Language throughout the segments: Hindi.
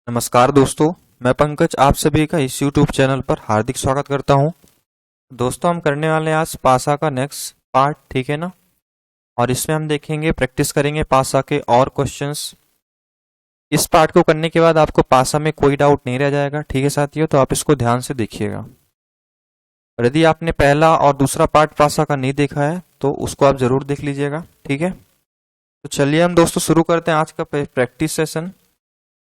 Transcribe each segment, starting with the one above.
नमस्कार दोस्तों, मैं पंकज आप सभी का इस YouTube चैनल पर हार्दिक स्वागत करता हूं। दोस्तों, हम करने वाले हैं आज पासा का नेक्स्ट पार्ट, ठीक है ना। और इसमें हम देखेंगे, प्रैक्टिस करेंगे पासा के और क्वेश्चंस। इस पार्ट को करने के बाद आपको पासा में कोई डाउट नहीं रह जाएगा, ठीक है साथियों। तो आप इसको ध्यान से देखिएगा। और यदि आपने पहला और दूसरा पार्ट पासा का नहीं देखा है तो उसको आप जरूर देख लीजिएगा, ठीक है। तो चलिए हम दोस्तों शुरू करते हैं आज का प्रैक्टिस सेशन।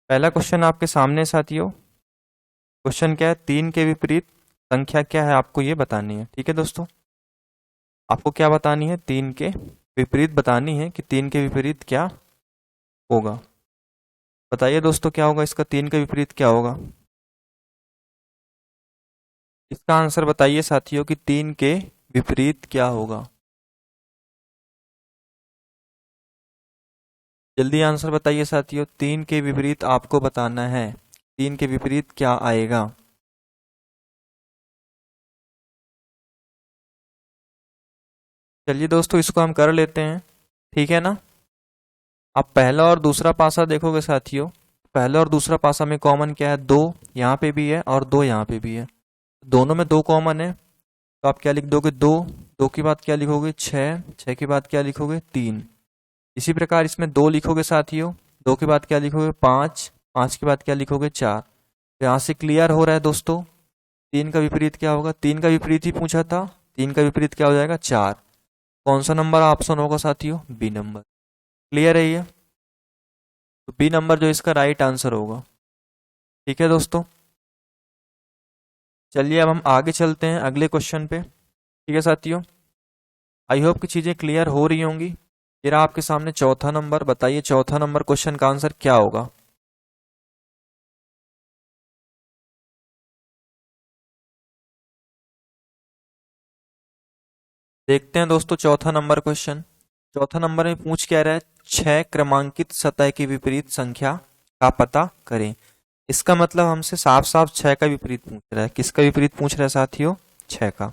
पहला क्वेश्चन आपके सामने साथियों। क्वेश्चन क्या है? 3 के विपरीत संख्या क्या है, आपको ये बतानी है, ठीक है दोस्तों। आपको क्या बतानी है? 3 के विपरीत बतानी है कि 3 के विपरीत क्या होगा। बताइए दोस्तों, क्या होगा इसका? 3 के विपरीत क्या होगा? इसका आंसर बताइए साथियों कि 3 के विपरीत क्या होगा। जल्दी आंसर बताइए साथियों। 3 के विपरीत आपको बताना है, 3 के विपरीत क्या आएगा। चलिए दोस्तों, इसको हम कर लेते हैं, ठीक है ना। आप पहला और दूसरा पासा देखोगे साथियों। पहला और दूसरा पासा में कॉमन क्या है? 2 यहाँ पे भी है और 2 यहाँ पे भी है। दोनों में 2 कॉमन है, तो आप क्या लिख दोगे? 2। 2 की बात क्या लिखोगे? 6। 6 की बात क्या लिखोगे? 3। इसी प्रकार इसमें 2 लिखोगे साथियों। 2 की बात क्या लिखोगे? 5। 5 की बात क्या लिखोगे? 4। तो यहाँ से क्लियर हो रहा है दोस्तों, 3 का विपरीत क्या होगा। 3 का विपरीत ही पूछा था, 3 का विपरीत क्या हो जाएगा? 4। कौन सा नंबर ऑप्शन होगा साथियों? B number. क्लियर है ये? तो बी नंबर जो इसका राइट आंसर होगा, ठीक है दोस्तों। चलिए अब हम आगे चलते हैं अगले क्वेश्चन पे, ठीक है साथियों। आई होप कि चीजें क्लियर हो रही होंगी। ये रहा आपके सामने चौथा नंबर। बताइए चौथा नंबर क्वेश्चन का आंसर क्या होगा। देखते हैं दोस्तों चौथा नंबर क्वेश्चन। चौथा नंबर में पूछ क्या रहा है? 6 क्रमांकित सतह की विपरीत संख्या का पता करें। इसका मतलब हमसे साफ साफ 6 का विपरीत पूछ रहा है। किसका विपरीत पूछ रहा है साथियों? 6 का।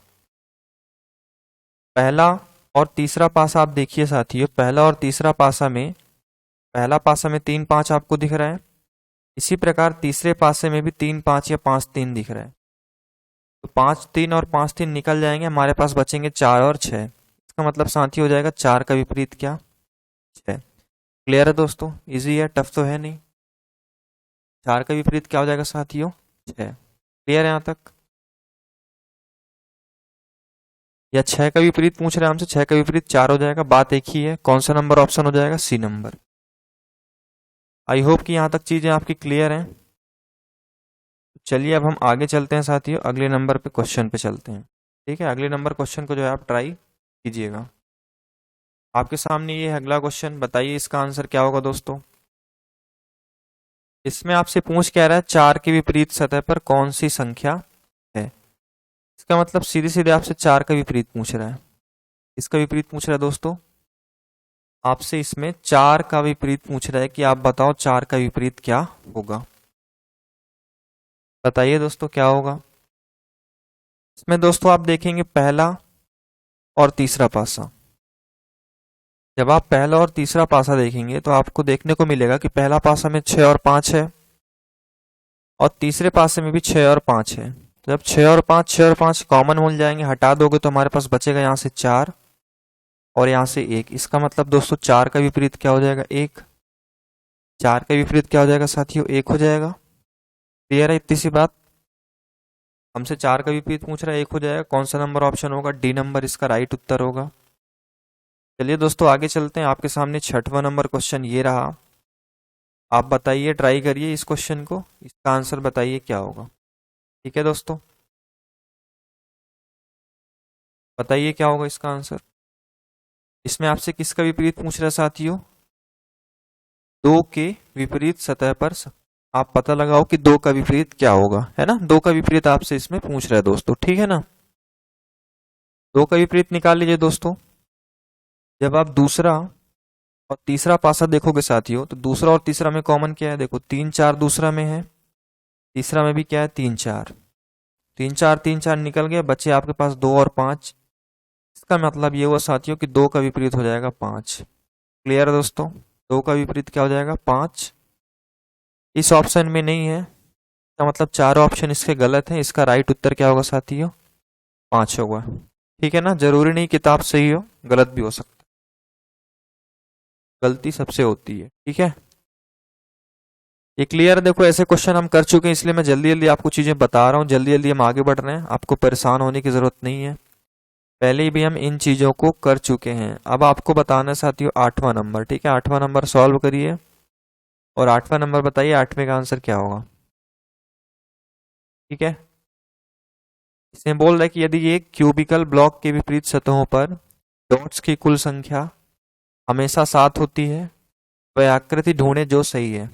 पहला और तीसरा पासा आप देखिए साथियों। पहला और तीसरा पासा में, पहला पासा में 3 5 आपको दिख रहा है। इसी प्रकार तीसरे पासे में भी 3 5 या 5 3 दिख रहा है। तो 5 3 और 5 3 निकल जाएंगे, हमारे पास बचेंगे 4 और 6। इसका मतलब साथी हो जाएगा 4 का विपरीत क्या? 6। क्लियर है दोस्तों? इजी है, टफ तो है नहीं। 4 का विपरीत क्या हो जाएगा साथियों? 6। क्लियर है यहाँ तक? या 6 का विपरीत पूछ रहे हैं हमसे, 6 का विपरीत 4 हो जाएगा। बात एक ही है, कौन सा नंबर ऑप्शन हो जाएगा? C number. आई होप कि यहाँ तक चीजें आपकी क्लियर हैं। चलिए अब हम आगे चलते हैं साथियों, अगले नंबर पे क्वेश्चन पे चलते हैं, ठीक है। अगले नंबर क्वेश्चन को जो है आप ट्राई कीजिएगा। आपके सामने ये है अगला क्वेश्चन। बताइए इसका आंसर क्या होगा दोस्तों। इसमें आपसे पूछ क्या रहा है? 4 के विपरीत सतह पर कौन सी संख्या है। इसका मतलब सीधे सीधे आपसे 4 का विपरीत पूछ रहा है। इसका विपरीत पूछ रहा है दोस्तों आपसे, इसमें 4 का विपरीत पूछ रहा है कि आप बताओ 4 का विपरीत क्या होगा। बताइए दोस्तों क्या होगा इसमें। दोस्तों आप देखेंगे पहला और तीसरा पासा। जब आप पहला और तीसरा पासा देखेंगे तो आपको देखने को मिलेगा कि पहला पासा में 6 और 5 है और तीसरे पासे में भी 6 और 5 है। तो जब 6 और 5 कॉमन मिल जाएंगे, हटा दोगे तो हमारे पास बचेगा यहाँ से 4 और यहाँ से 1। इसका मतलब दोस्तों 4 का विपरीत क्या हो जाएगा? 1। 4 का विपरीत क्या हो जाएगा साथियों? 1 हो जाएगा। क्लियर है इतनी सी बात? हमसे 4 का विपरीत पूछ रहा है, 1 हो जाएगा। कौन सा नंबर ऑप्शन होगा? डी नंबर इसका राइट उत्तर होगा। चलिए दोस्तों आगे चलते हैं। आपके सामने छठवां नंबर क्वेश्चन ये रहा। आप बताइए, ट्राई करिए इस क्वेश्चन को, इसका आंसर बताइए क्या होगा, ठीक है दोस्तों। बताइए क्या होगा इसका आंसर। इसमें आपसे किसका विपरीत पूछ रहा है साथियों? 2 के विपरीत सतह पर आप पता लगाओ कि 2 का विपरीत क्या होगा, है ना। 2 का विपरीत आपसे इसमें पूछ रहा है दोस्तों, ठीक है ना। 2 का विपरीत निकाल लीजिए दोस्तों। जब आप दूसरा और तीसरा पासा देखोगे साथियों, तो दूसरा और तीसरा में कॉमन क्या है? देखो 3 4 दूसरा में है, तीसरा में भी क्या है? 3 4। 3 4 निकल गए, बचे आपके पास 2 और 5। इसका मतलब ये हुआ साथियों कि 2 का विपरीत हो जाएगा 5। क्लियर है दोस्तों? 2 का विपरीत क्या हो जाएगा? 5। इस ऑप्शन में नहीं है, इसका मतलब चारों ऑप्शन इसके गलत हैं। इसका राइट उत्तर क्या होगा साथियों? 5 होगा। ठीक है ना, जरूरी नहीं किताब सही हो, गलत भी हो सकता है, गलती सबसे होती है। ठीक है, ये क्लियर है? देखो ऐसे क्वेश्चन हम कर चुके हैं, इसलिए मैं जल्दी जल्दी आपको चीजें बता रहा हूँ, जल्दी जल्दी हम आगे बढ़ रहे हैं, आपको परेशान होने की जरूरत नहीं है। पहले भी हम इन चीजों को कर चुके हैं। अब आपको बताना है साथियों 8वां नंबर। ठीक है, 8वां नंबर सॉल्व करिए और 8वां नंबर बताइए 8वें का आंसर क्या होगा। ठीक है, इसमें बोल रहा है कि यदि एक क्यूबिकल ब्लॉक के विपरीत सतहों पर डॉट्स की कुल संख्या हमेशा 7 होती है, वह आकृति ढूंढे जो सही है।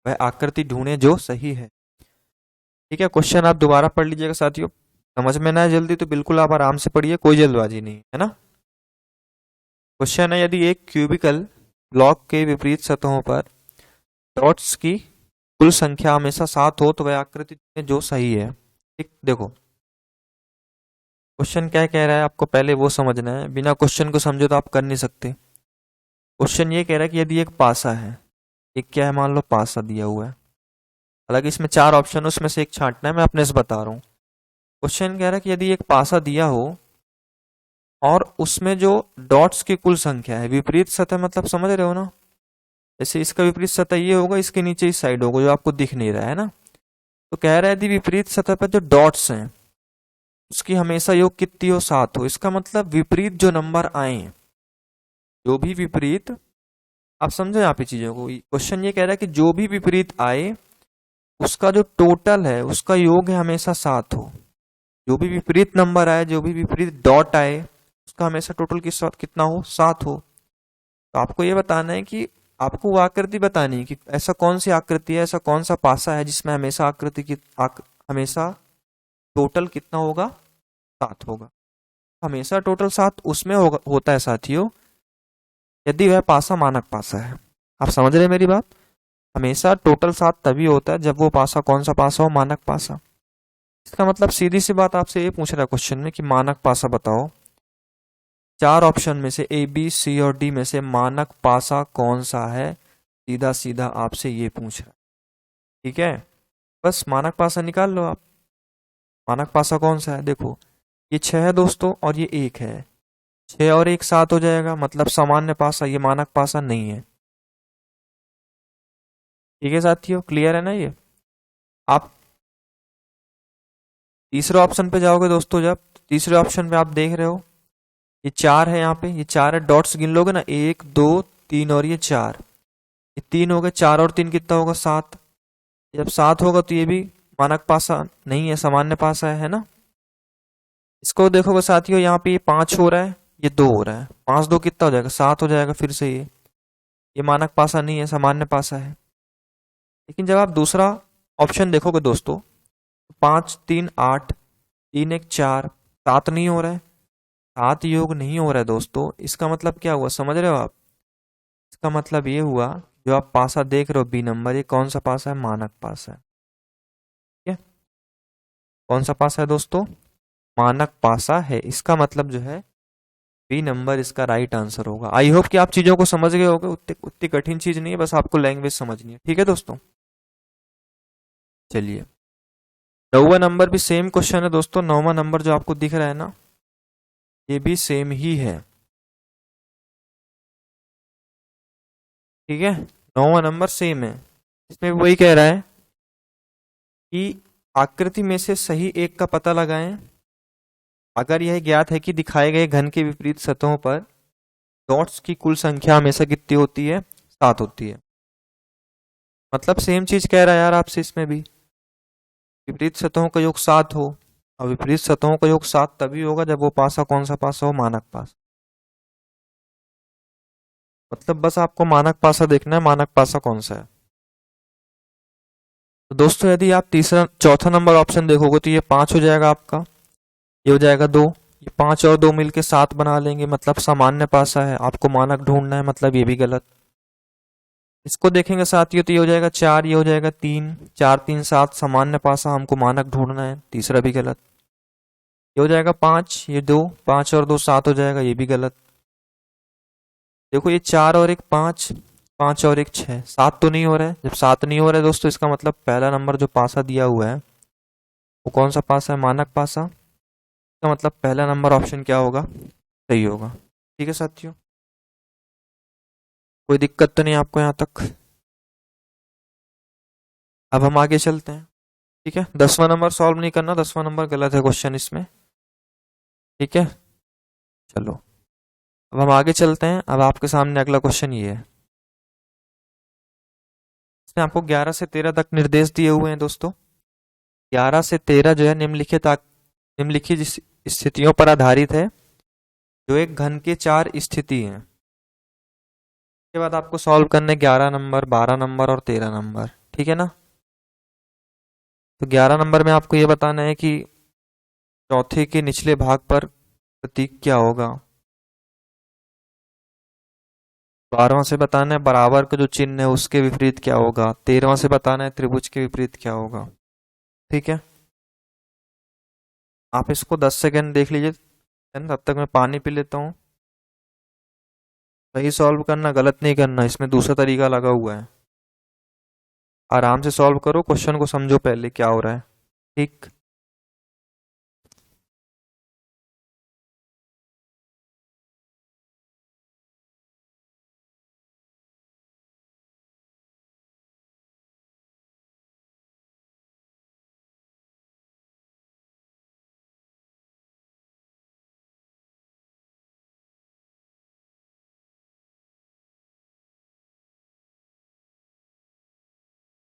वह आकृति ढूंढे जो सही है। ठीक है, क्वेश्चन आप दोबारा पढ़ लीजिएगा साथियों, समझ में ना आए जल्दी तो बिल्कुल आप आराम से पढ़िए, कोई जल्दबाजी नहीं है ना। क्वेश्चन है यदि एक क्यूबिकल ब्लॉक के विपरीत सतहों पर डॉट्स की कुल संख्या हमेशा 7 हो तो वह आकृति ढूंढे जो सही है। ठीक, देखो क्वेश्चन क्या कह रहा है आपको पहले वो समझना है, बिना क्वेश्चन को समझे तो आप कर नहीं सकते। क्वेश्चन ये कह रहा है कि यदि एक पासा है, एक क्या है, मान लो पासा दिया हुआ है, हालांकि इसमें 4 ऑप्शन है उसमें से एक छांटना है, मैं अपने से बता रहा हूँ। क्वेश्चन कह रहा है कि यदि एक पासा दिया हो और उसमें जो डॉट्स की कुल संख्या है, विपरीत सतह मतलब समझ रहे हो ना, जैसे इसका विपरीत सतह ये होगा, इसके नीचे इस साइड होगा जो आपको दिख नहीं रहा है ना। तो कह रहा है यदि विपरीत सतह पर जो डॉट्स हैं उसकी हमेशा योग कितनी हो? 7 हो। इसका मतलब विपरीत जो नंबर आए, जो भी विपरीत, आप समझो यहाँ पे चीजों को, क्वेश्चन ये कह रहा है कि जो भी विपरीत आए उसका जो टोटल है उसका योग है हमेशा 7 हो। जो भी विपरीत नंबर आए, जो भी विपरीत डॉट आए, उसका हमेशा टोटल कितना हो? 7 हो। तो आपको ये बताना है कि आपको वो आकृति बतानी है कि ऐसा कौन सी आकृति है, ऐसा कौन सा पासा है जिसमें हमेशा आकृति की हमेशा टोटल कितना होगा? 7 होगा। हमेशा टोटल 7 उसमें होता है साथियों यदि वह पासा मानक पासा है। आप समझ रहे हैं मेरी बात? हमेशा टोटल 7 तभी होता है जब वो पासा कौन सा पासा हो? मानक पासा। इसका मतलब सीधी सी बात आपसे ये पूछ रहा है क्वेश्चन में कि मानक पासा बताओ, 4 ऑप्शन में से ए बी सी और डी में से मानक पासा कौन सा है, सीधा सीधा आपसे ये पूछ रहा है। ठीक है, बस मानक पासा निकाल लो आप। मानक पासा कौन सा है? देखो ये 6 है दोस्तों और ये 1 है, 6 और 1 7 हो जाएगा, मतलब सामान्य पासा, ये मानक पासा नहीं है। ठीक है साथियों, क्लियर है ना ये? आप तीसरे ऑप्शन पे जाओगे दोस्तों, जब तीसरे ऑप्शन पे आप देख रहे हो ये 4 है, यहाँ पे ये 4 है, डॉट्स गिन लोगे ना, 1 2 3 और ये 4, ये 3 हो गए, 4 और 3 कितना होगा? 7। जब 7 होगा तो ये भी मानक पासा नहीं है, सामान्य पासा है ना। इसको देखोगे साथियों, यहाँ पे ये 5 हो रहा है, ये 2 हो रहा है, 5 2 कितना हो जाएगा? 7 हो जाएगा फिर से। ये मानक पासा नहीं है, सामान्य पासा है। लेकिन जब आप दूसरा ऑप्शन देखोगे दोस्तों, 5 3 8 3 1 4, 7 नहीं हो रहा है, 7 योग नहीं हो रहा है दोस्तों। इसका मतलब क्या हुआ, समझ रहे हो आप? इसका मतलब ये हुआ जो आप पासा देख रहे हो बी नंबर, ये कौन सा पासा है? मानक पासा है। ठीक है, कौन सा पासा है दोस्तों? मानक पासा है। इसका मतलब जो है बी नंबर इसका राइट आंसर होगा। आई होप कि आप चीजों को समझ गए होगे, उतनी कठिन चीज नहीं है, बस आपको लैंग्वेज समझनी है। ठीक है दोस्तों, चलिए 9वां नंबर भी सेम क्वेश्चन है दोस्तों। 9वां नंबर जो आपको दिख रहा है ना, ये भी सेम ही है। ठीक है, 9वां नंबर सेम है। इसमें वही कह रहा है कि आकृति में से सही एक का पता लगाएं अगर यह ज्ञात है कि दिखाए गए घन के विपरीत सतहों पर डॉट्स की कुल संख्या हमेशा कितनी होती है? 7 होती है। मतलब सेम चीज कह रहा है यार आपसे इसमें भी, विपरीत सतहों का योग 7 हो, और विपरीत सतहों का योग 7 तभी होगा जब वो पासा कौन सा पासा हो? मानक पासा। मतलब बस आपको मानक पासा देखना है, मानक पासा कौन सा है। तो दोस्तों यदि आप चौथा नंबर ऑप्शन देखोगे तो ये 5 हो जाएगा आपका, ये हो जाएगा 2, ये 5 और 2 मिलके 7 बना लेंगे, मतलब सामान्य पासा है। आपको मानक ढूंढना है, मतलब ये भी गलत। इसको देखेंगे साथियों तो ये हो जाएगा 4, ये हो जाएगा 3, 4 3 7 सामान्य पासा, हमको मानक ढूंढना है, तीसरा भी गलत। ये हो जाएगा 5, ये 2, 5 और 2 7 हो जाएगा, ये भी गलत। देखो ये 4 और 1 5, 5 और 1 6, 7 तो नहीं हो रहा है। जब 7 नहीं हो रहा है दोस्तों, इसका मतलब पहला नंबर जो पासा दिया हुआ है वो कौन सा पासा है? मानक पासा। इसका मतलब पहला नंबर ऑप्शन क्या होगा? सही होगा। ठीक है साथियों, कोई दिक्कत तो नहीं आपको यहाँ तक? अब हम आगे चलते हैं। ठीक है, 10वां नंबर सॉल्व नहीं करना, 10वां नंबर गलत है क्वेश्चन इसमें। ठीक है, चलो अब हम आगे चलते हैं। अब आपके सामने अगला क्वेश्चन ये है। इसमें आपको 11 से 13 तक निर्देश दिए हुए हैं दोस्तों। 11 से 13 जो है निम्नलिखित स्थितियों पर आधारित है, जो एक घन के 4 स्थिति हैं। उसके बाद आपको सॉल्व करने 11 नंबर, 12 नंबर और 13 नंबर। ठीक है ना? तो 11 नंबर में आपको ये बताना है कि चौथे के निचले भाग पर प्रतीक क्या होगा। 12वां से बताना है बराबर का जो चिन्ह है उसके विपरीत क्या होगा। 13वां से बताना है त्रिभुज के विपरीत क्या होगा। ठीक है, आप इसको 10 सेकेंड देख लीजिए, तब तक मैं पानी पी लेता हूँ। सही सॉल्व करना, गलत नहीं करना, इसमें दूसरा तरीका लगा हुआ है। आराम से सॉल्व करो, क्वेश्चन को समझो पहले क्या हो रहा है। ठीक,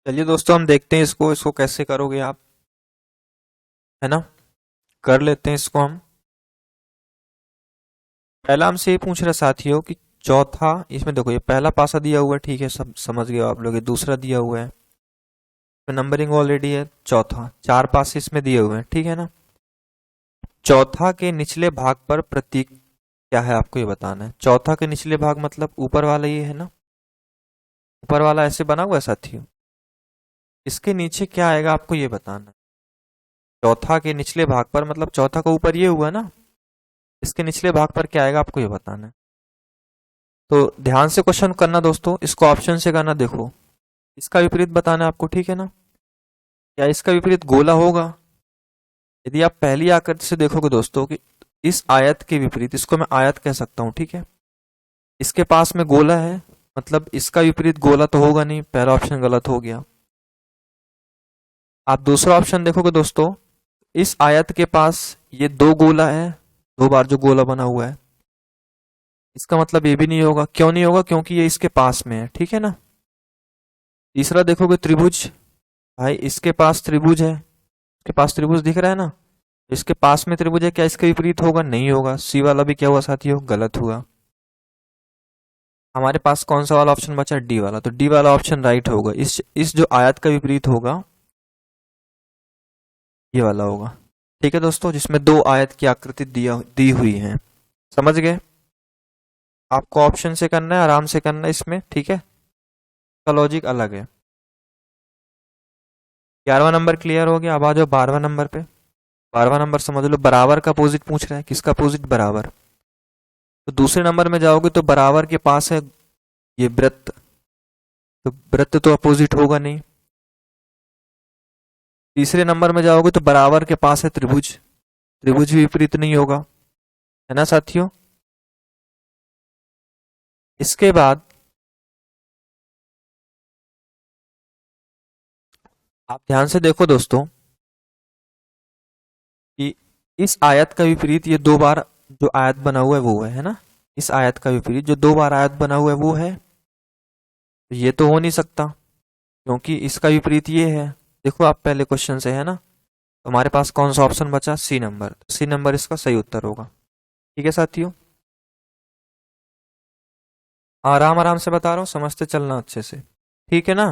चलिए दोस्तों हम देखते हैं इसको इसको कैसे करोगे आप, है ना? कर लेते हैं इसको हम। पहला हमसे ये पूछ रहा साथियों कि चौथा, इसमें देखो ये पहला पासा दिया हुआ है, ठीक है, सब समझ गए आप लोग। ये दूसरा दिया हुआ है, तो नंबरिंग ऑलरेडी है। चौथा, 4 पासे इसमें दिए हुए हैं, ठीक है ना? चौथा के निचले भाग पर प्रतीक क्या है आपको ये बताना है। चौथा के निचले भाग मतलब ऊपर वाला ये है ना, ऊपर वाला ऐसे बना हुआ है साथियों। इसके नीचे क्या आएगा आपको ये बताना है। चौथा के निचले भाग पर मतलब चौथा का ऊपर ये हुआ ना, इसके निचले भाग पर क्या आएगा आपको ये बताना है। तो ध्यान से क्वेश्चन करना दोस्तों, इसको ऑप्शन से करना। देखो इसका विपरीत बताना है आपको, ठीक है ना? क्या इसका विपरीत गोला होगा? यदि आप पहली आकृति से देखोगे दोस्तों कि इस आयत के विपरीत, इसको मैं आयत कह सकता हूं, ठीक है, इसके पास में गोला है, मतलब इसका विपरीत गोला तो होगा नहीं, पहला ऑप्शन गलत हो गया। आप दूसरा ऑप्शन देखोगे दोस्तों, इस आयत के पास ये 2 गोला है, 2 बार जो गोला बना हुआ है, इसका मतलब ये भी नहीं होगा। क्यों नहीं होगा? क्योंकि ये इसके पास में है, ठीक है ना? तीसरा देखोगे त्रिभुज, भाई इसके पास त्रिभुज है, इसके पास त्रिभुज दिख रहा है ना, इसके पास में त्रिभुज है, क्या इसके विपरीत होगा? नहीं होगा। सी वाला भी क्या हुआ साथियों? गलत हुआ। हमारे पास कौन सा वाला ऑप्शन बचा? डी वाला। तो डी वाला ऑप्शन राइट होगा। इस जो आयत का विपरीत होगा ये वाला होगा। ठीक है दोस्तों, जिसमें 2 आयत की आकृति दी हुई है। समझ गए? आपको ऑप्शन से करना है, आराम से करना है इसमें, ठीक है? का लॉजिक अलग है। 11वां नंबर क्लियर हो गया। अब आ जाओ 12वां नंबर पे। 12वां नंबर समझ लो, बराबर का अपोजिट पूछ रहा है। किसका अपोजिट? बराबर। तो दूसरे नंबर में जाओगे तो बराबर के पास है ये वृत्त, तो वृत्त तो अपोजिट होगा नहीं। तीसरे नंबर में जाओगे तो बराबर के पास है त्रिभुज, त्रिभुज भी विपरीत नहीं होगा, है ना साथियों? इसके बाद आप ध्यान से देखो दोस्तों कि इस आयत का विपरीत ये 2 बार जो आयत बना हुआ है वो है ना? इस आयत का विपरीत जो 2 बार आयत बना हुआ है वो है, तो ये तो हो नहीं सकता क्योंकि इसका विपरीत ये है। देखो आप पहले क्वेश्चन से, है ना? तो हमारे पास कौन सा ऑप्शन बचा? सी नंबर। सी नंबर इसका सही उत्तर होगा। ठीक है साथियों, आराम आराम से बता रहा हूँ, समझते चलना अच्छे से, ठीक है ना?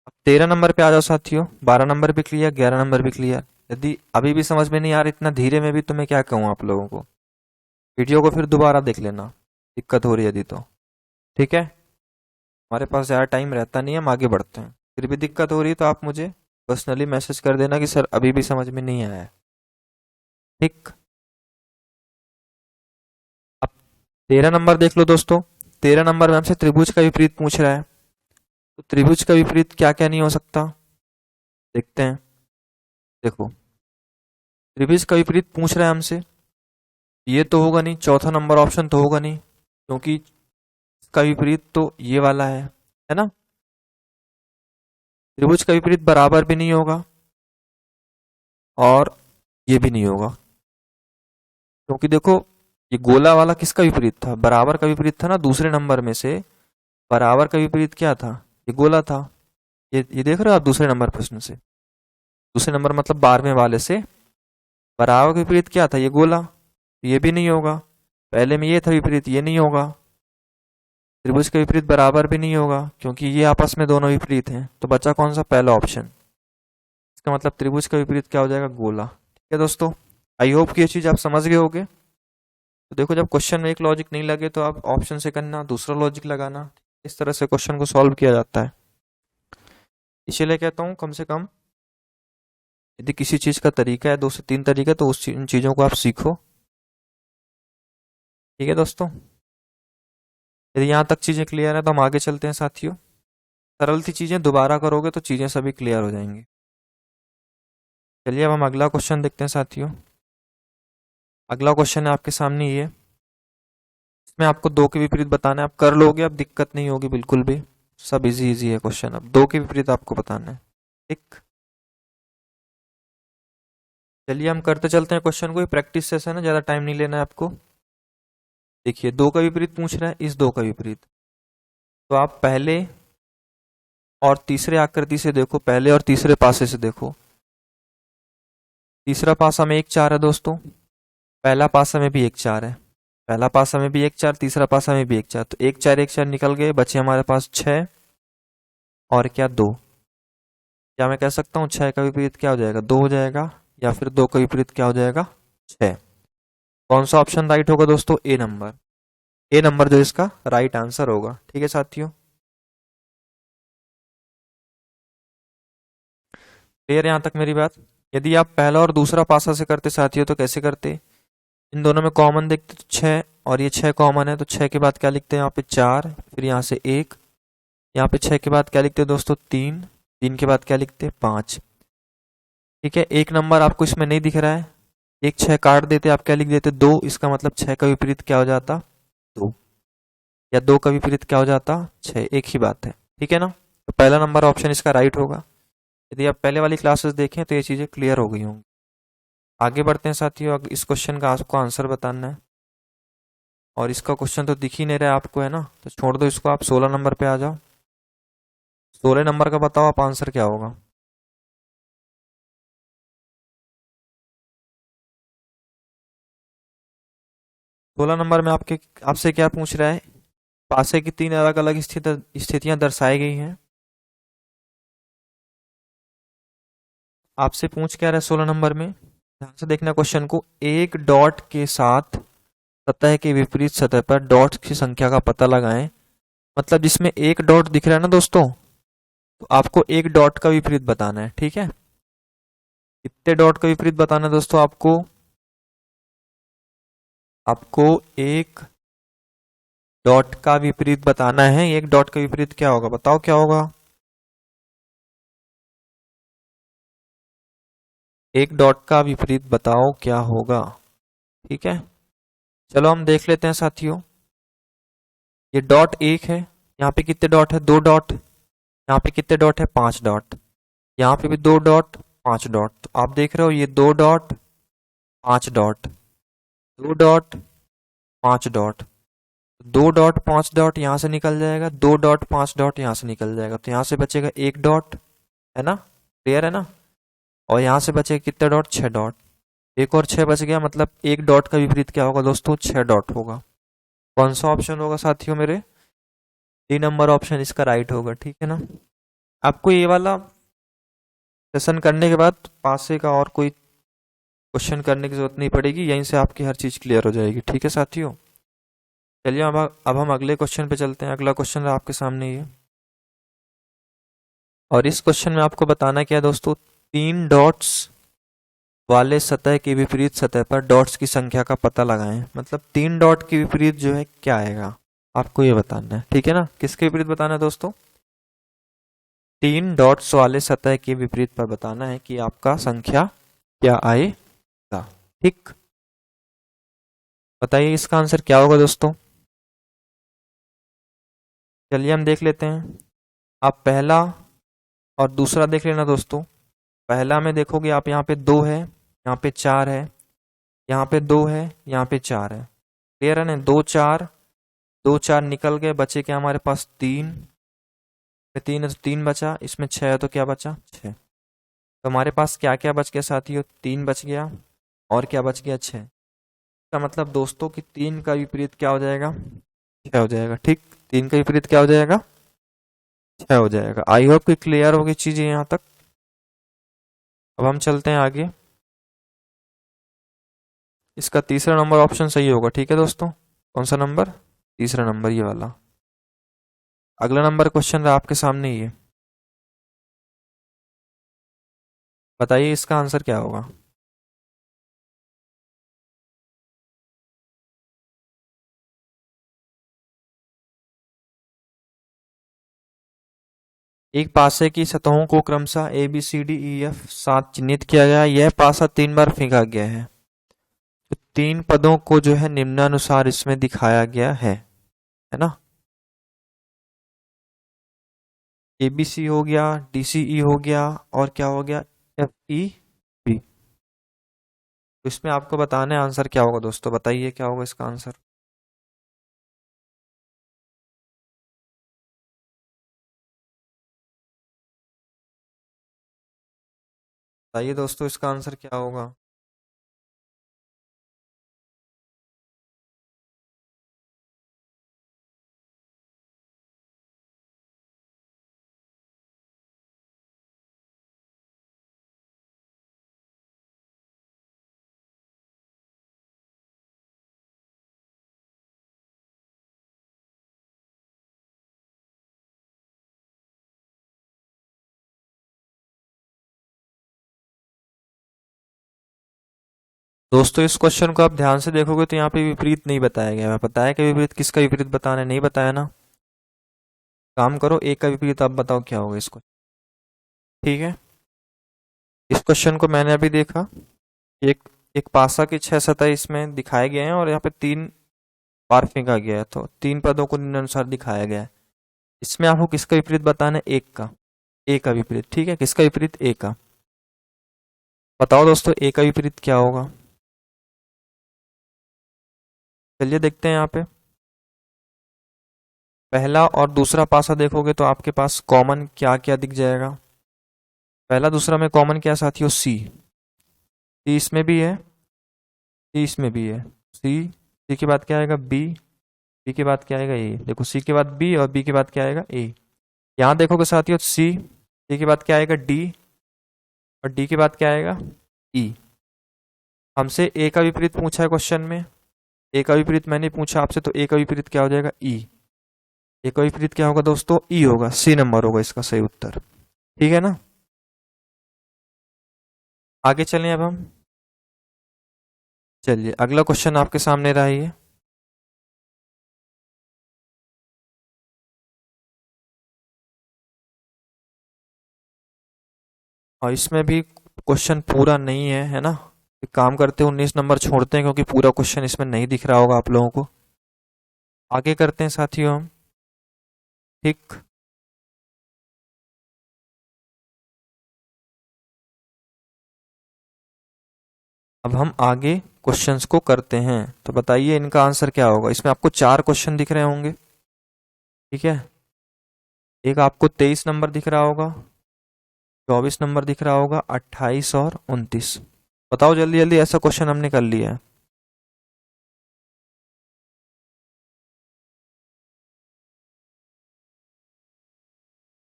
अब 13 नंबर पे आ जाओ साथियों। 12 नंबर भी क्लियर, 11 नंबर भी क्लियर। यदि अभी भी समझ में नहीं आ रहा इतना धीरे में भी, तो मैं क्या कहूँ आप लोगों को, वीडियो को फिर दोबारा देख लेना, दिक्कत हो रही है यदि तो। ठीक है, हमारे पास ज़्यादा टाइम रहता नहीं है, हम आगे बढ़ते हैं। फिर भी दिक्कत हो रही है तो आप मुझे पर्सनली मैसेज कर देना कि सर अभी भी समझ में नहीं आया है। ठीक, अब 13 नंबर देख लो दोस्तों। 13 नंबर में हमसे त्रिभुज का विपरीत पूछ रहा है, तो त्रिभुज का विपरीत क्या क्या नहीं हो सकता, देखते हैं। देखो त्रिभुज का विपरीत पूछ रहा है हमसे, ये तो होगा नहीं, चौथा नंबर ऑप्शन तो होगा नहीं, क्योंकि इसका विपरीत तो ये वाला है ना। त्रिभुज का विपरीत बराबर भी नहीं होगा और ये भी नहीं होगा, क्योंकि देखो ये गोला वाला किसका विपरीत था, बराबर का विपरीत था ना। दूसरे नंबर में से बराबर का विपरीत क्या था, ये गोला था। ये देख रहे हो आप दूसरे नंबर प्रश्न से, दूसरे नंबर मतलब 12वें वाले से बराबर का विपरीत क्या था, ये गोला। ये भी नहीं होगा, पहले में ये था विपरीत, ये नहीं होगा। त्रिभुज का विपरीत बराबर भी नहीं होगा, क्योंकि ये आपस में दोनों विपरीत हैं। तो बचा कौन सा, पहला ऑप्शन। इसका मतलब त्रिभुज का विपरीत क्या हो जाएगा, गोला। ठीक है दोस्तों, आई होप कि ये चीज आप समझ गए होगे। तो देखो जब क्वेश्चन में एक लॉजिक नहीं लगे तो आप ऑप्शन से करना, दूसरा लॉजिक लगाना, इस तरह से क्वेश्चन को सॉल्व किया जाता है। इसीलिए कहता हूँ कम से कम यदि किसी चीज का तरीका है, 2 से 3 तरीका, तो उन चीजों को आप सीखो। ठीक है दोस्तों, यदि यहाँ तक चीजें क्लियर है तो हम आगे चलते हैं साथियों। सरल सी चीजें दोबारा करोगे तो चीजें सभी क्लियर हो जाएंगी। चलिए अब हम अगला क्वेश्चन देखते हैं साथियों। अगला क्वेश्चन है आपके सामने ये, इसमें आपको 2 के विपरीत बताना है। आप कर लोगे, अब दिक्कत नहीं होगी बिल्कुल भी, सब इजी इजी है क्वेश्चन। अब 2 के विपरीत आपको बताना है। ठीक, चलिए हम करते चलते हैं क्वेश्चन को, ये प्रैक्टिस सेशन है, ज्यादा टाइम नहीं लेना है आपको। देखिए 2 का विपरीत पूछ रहा है, इस 2 का विपरीत, तो आप पहले और तीसरे आकृति से देखो, पहले और तीसरे पासे से देखो। तीसरा पासा में 1 4 है दोस्तों, पहला पासा में भी 1 4 है, पहला पासा में भी 1 4, तीसरा पासा में भी 1 4, तो 1 4 1 4 निकल गए, बचे हमारे पास 6 और क्या 2। क्या मैं कह सकता हूँ 6 का विपरीत क्या हो जाएगा, 2 हो जाएगा, या फिर 2 का विपरीत क्या हो जाएगा, 6। कौन सा ऑप्शन राइट होगा दोस्तों, ए नंबर। ए नंबर जो इसका राइट आंसर होगा। ठीक है साथियों, क्लियर है यहाँ तक मेरी बात। यदि आप पहला और दूसरा पासा से करते साथियों तो कैसे करते, इन दोनों में कॉमन देखते तो 6, और ये 6 कॉमन है, तो 6 के बाद क्या लिखते हैं यहाँ पे 4, फिर यहाँ से 1, यहाँ पे 6 के बाद क्या लिखते हैं दोस्तों 3, 3 के बाद क्या लिखते हैं 5। ठीक है, एक नंबर आपको इसमें नहीं दिख रहा है, एक 6 काट देते, आप क्या लिख देते 2, इसका मतलब 6 का विपरीत क्या हो जाता 2, या 2 का विपरीत क्या हो जाता 6, एक ही बात है। ठीक है ना, तो पहला नंबर ऑप्शन इसका राइट होगा। यदि आप पहले वाली क्लासेस देखें तो ये चीजें क्लियर हो गई होंगी। आगे बढ़ते हैं साथियों, इस क्वेश्चन का आपको आंसर बताना है, और इसका क्वेश्चन तो दिख ही नहीं रहा है आपको, है ना, तो छोड़ दो इसको, आप 16 नंबर पे आ जाओ। 16 नंबर का बताओ आप आंसर क्या होगा। सोलह नंबर में आपके आपसे क्या पूछ रहा है, पासे की 3 अलग अलग स्थितियां दर्शाई गई हैं। आपसे पूछ क्या रहा है 16 नंबर में, ध्यान से देखना क्वेश्चन को। एक डॉट के साथ सतह के विपरीत सतह पर डॉट्स की संख्या का पता लगाएं। मतलब जिसमें एक डॉट दिख रहा है ना दोस्तों, तो आपको एक डॉट का विपरीत बताना है। ठीक है, कितने डॉट का विपरीत बताना है दोस्तों आपको, आपको एक डॉट का विपरीत बताना है। एक डॉट का विपरीत क्या होगा, बताओ क्या होगा। एक डॉट का विपरीत बताओ क्या होगा। ठीक है, चलो हम देख लेते हैं साथियों। ये डॉट 1 है, यहाँ पे कितने डॉट है, 2 डॉट, यहाँ पे कितने डॉट है 5 डॉट, यहाँ पे भी 2 डॉट 5 डॉट। तो आप देख रहे हो ये 2 dot 5 dot, 2 dot 5 dot, 2 dot 5 dot यहाँ से निकल जाएगा, 2 डॉट 5 डॉट यहाँ से निकल जाएगा, तो यहाँ से बचेगा 1 डॉट, है ना, क्लियर है ना। और यहाँ से बचेगा कितने डॉट, 6 डॉट, एक और 6 बच गया, मतलब एक डॉट का विपरीत क्या होगा दोस्तों, 6 डॉट होगा। कौन सा ऑप्शन होगा साथियों मेरे, 3 नंबर ऑप्शन इसका राइट होगा। ठीक है ना, आपको ये वाला सेशन करने के बाद पासे का और कोई क्वेश्चन करने की जरूरत नहीं पड़ेगी, यहीं से आपकी हर चीज क्लियर हो जाएगी। ठीक है साथियों, चलिए अब हम अगले क्वेश्चन पे चलते हैं। अगला क्वेश्चन आपके सामने ये, और इस क्वेश्चन में आपको बताना क्या है दोस्तों, 3 डॉट्स वाले सतह के विपरीत सतह पर डॉट्स की संख्या का पता लगाएं। मतलब 3 डॉट के विपरीत जो है क्या आएगा, आपको ये बताना है, ठीक है ना। किसके विपरीत बताना है दोस्तों? 3 डॉट्स वाले सतह के विपरीत पर बताना है कि आपका संख्या क्या आएगा। ठीक, बताइए इसका आंसर क्या होगा दोस्तों। चलिए हम देख लेते हैं। आप पहला और दूसरा देख लेना दोस्तों। पहला में देखोगे आप, यहाँ पे 2 है, यहाँ पे 4 है, यहाँ पे 2 है, यहाँ पे 4 है। क्लियर है ना? 2 4, 2 4 निकल गए, बचे क्या हमारे पास? 3। 3 है तो 3 बचा, इसमें 6 है तो क्या बचा? 6। तो हमारे पास क्या क्या बच गया साथियों? 3 बच गया और क्या बच गया? 6। इसका मतलब दोस्तों कि 3 का विपरीत क्या हो जाएगा? 6 हो जाएगा। ठीक, 3 का विपरीत क्या हो जाएगा? 6 हो जाएगा। आई होप कि क्लियर होगी चीजें यहाँ तक। अब हम चलते हैं आगे। इसका तीसरा नंबर ऑप्शन सही होगा। ठीक है दोस्तों, कौन सा नंबर? तीसरा नंबर, ये वाला। अगला नंबर क्वेश्चन रहा आपके सामने ये, बताइए इसका आंसर क्या होगा। एक पासे की सतहों को क्रमशः A B C D E F 7 चिन्हित किया गया है। यह पासा 3 बार फेंका गया है। तो 3 पदों को जो है निम्नानुसार इसमें दिखाया गया है ना। ए बी सी हो गया, डी सी ई हो गया, और क्या हो गया? F E B. तो इसमें आपको बताना है आंसर क्या होगा दोस्तों। बताइए क्या होगा इसका आंसर। बताइए दोस्तों इसका आंसर क्या होगा। दोस्तों इस क्वेश्चन को आप ध्यान से देखोगे तो यहाँ पे विपरीत नहीं बताया गया है। बताया कि विपरीत, किसका विपरीत बताना है? नहीं बताया ना। काम करो, एक का विपरीत आप बताओ क्या होगा इसको। ठीक है, इस क्वेश्चन को मैंने अभी देखा। एक एक पासा की 6 सतह इसमें दिखाए गए हैं और यहाँ पे 3 बार फेंका गया है, तो 3 पदों को निम्नानुसार दिखाया गया है। इसमें आपको किसका विपरीत बताना है? एक का। ए का विपरीत। ठीक है, किसका विपरीत? ए का। बताओ दोस्तों ए का विपरीत क्या होगा। चलिए देखते हैं यहाँ पे। पहला और दूसरा पासा देखोगे तो आपके पास कॉमन क्या क्या दिख जाएगा। पहला दूसरा में कॉमन क्या साथियों? सी। सी इसमें भी है, सी इसमें भी है। सी के बाद क्या आएगा? बी। बी के बाद क्या आएगा? ए। देखो, सी के बाद बी और बी के बाद क्या आएगा? ए। यहाँ देखोगे साथियों, सी के बाद क्या आएगा? डी। और डी के बाद क्या आएगा? ई। हमसे ए का विपरीत पूछा है क्वेश्चन में। ए का विपरीत मैंने पूछा आपसे, तो ए का विपरीत क्या हो जाएगा? ई। ए का विपरीत क्या होगा दोस्तों? ई होगा। सी नंबर होगा इसका सही उत्तर। ठीक है ना। आगे चलें अब हम। चलिए अगला क्वेश्चन आपके सामने रहा ये। और इसमें भी क्वेश्चन पूरा नहीं है ना। एक काम करते हैं, 19 नंबर छोड़ते हैं क्योंकि पूरा क्वेश्चन इसमें नहीं दिख रहा होगा आप लोगों को। आगे करते हैं साथियों हम। ठीक, अब हम आगे क्वेश्चंस को करते हैं। तो बताइए इनका आंसर क्या होगा। इसमें आपको 4 क्वेश्चन दिख रहे होंगे। ठीक है, एक आपको 23 नंबर दिख रहा होगा, 24 नंबर दिख रहा होगा, 28 और 29। बताओ जल्दी जल्दी, ऐसा क्वेश्चन हमने कर लिया है।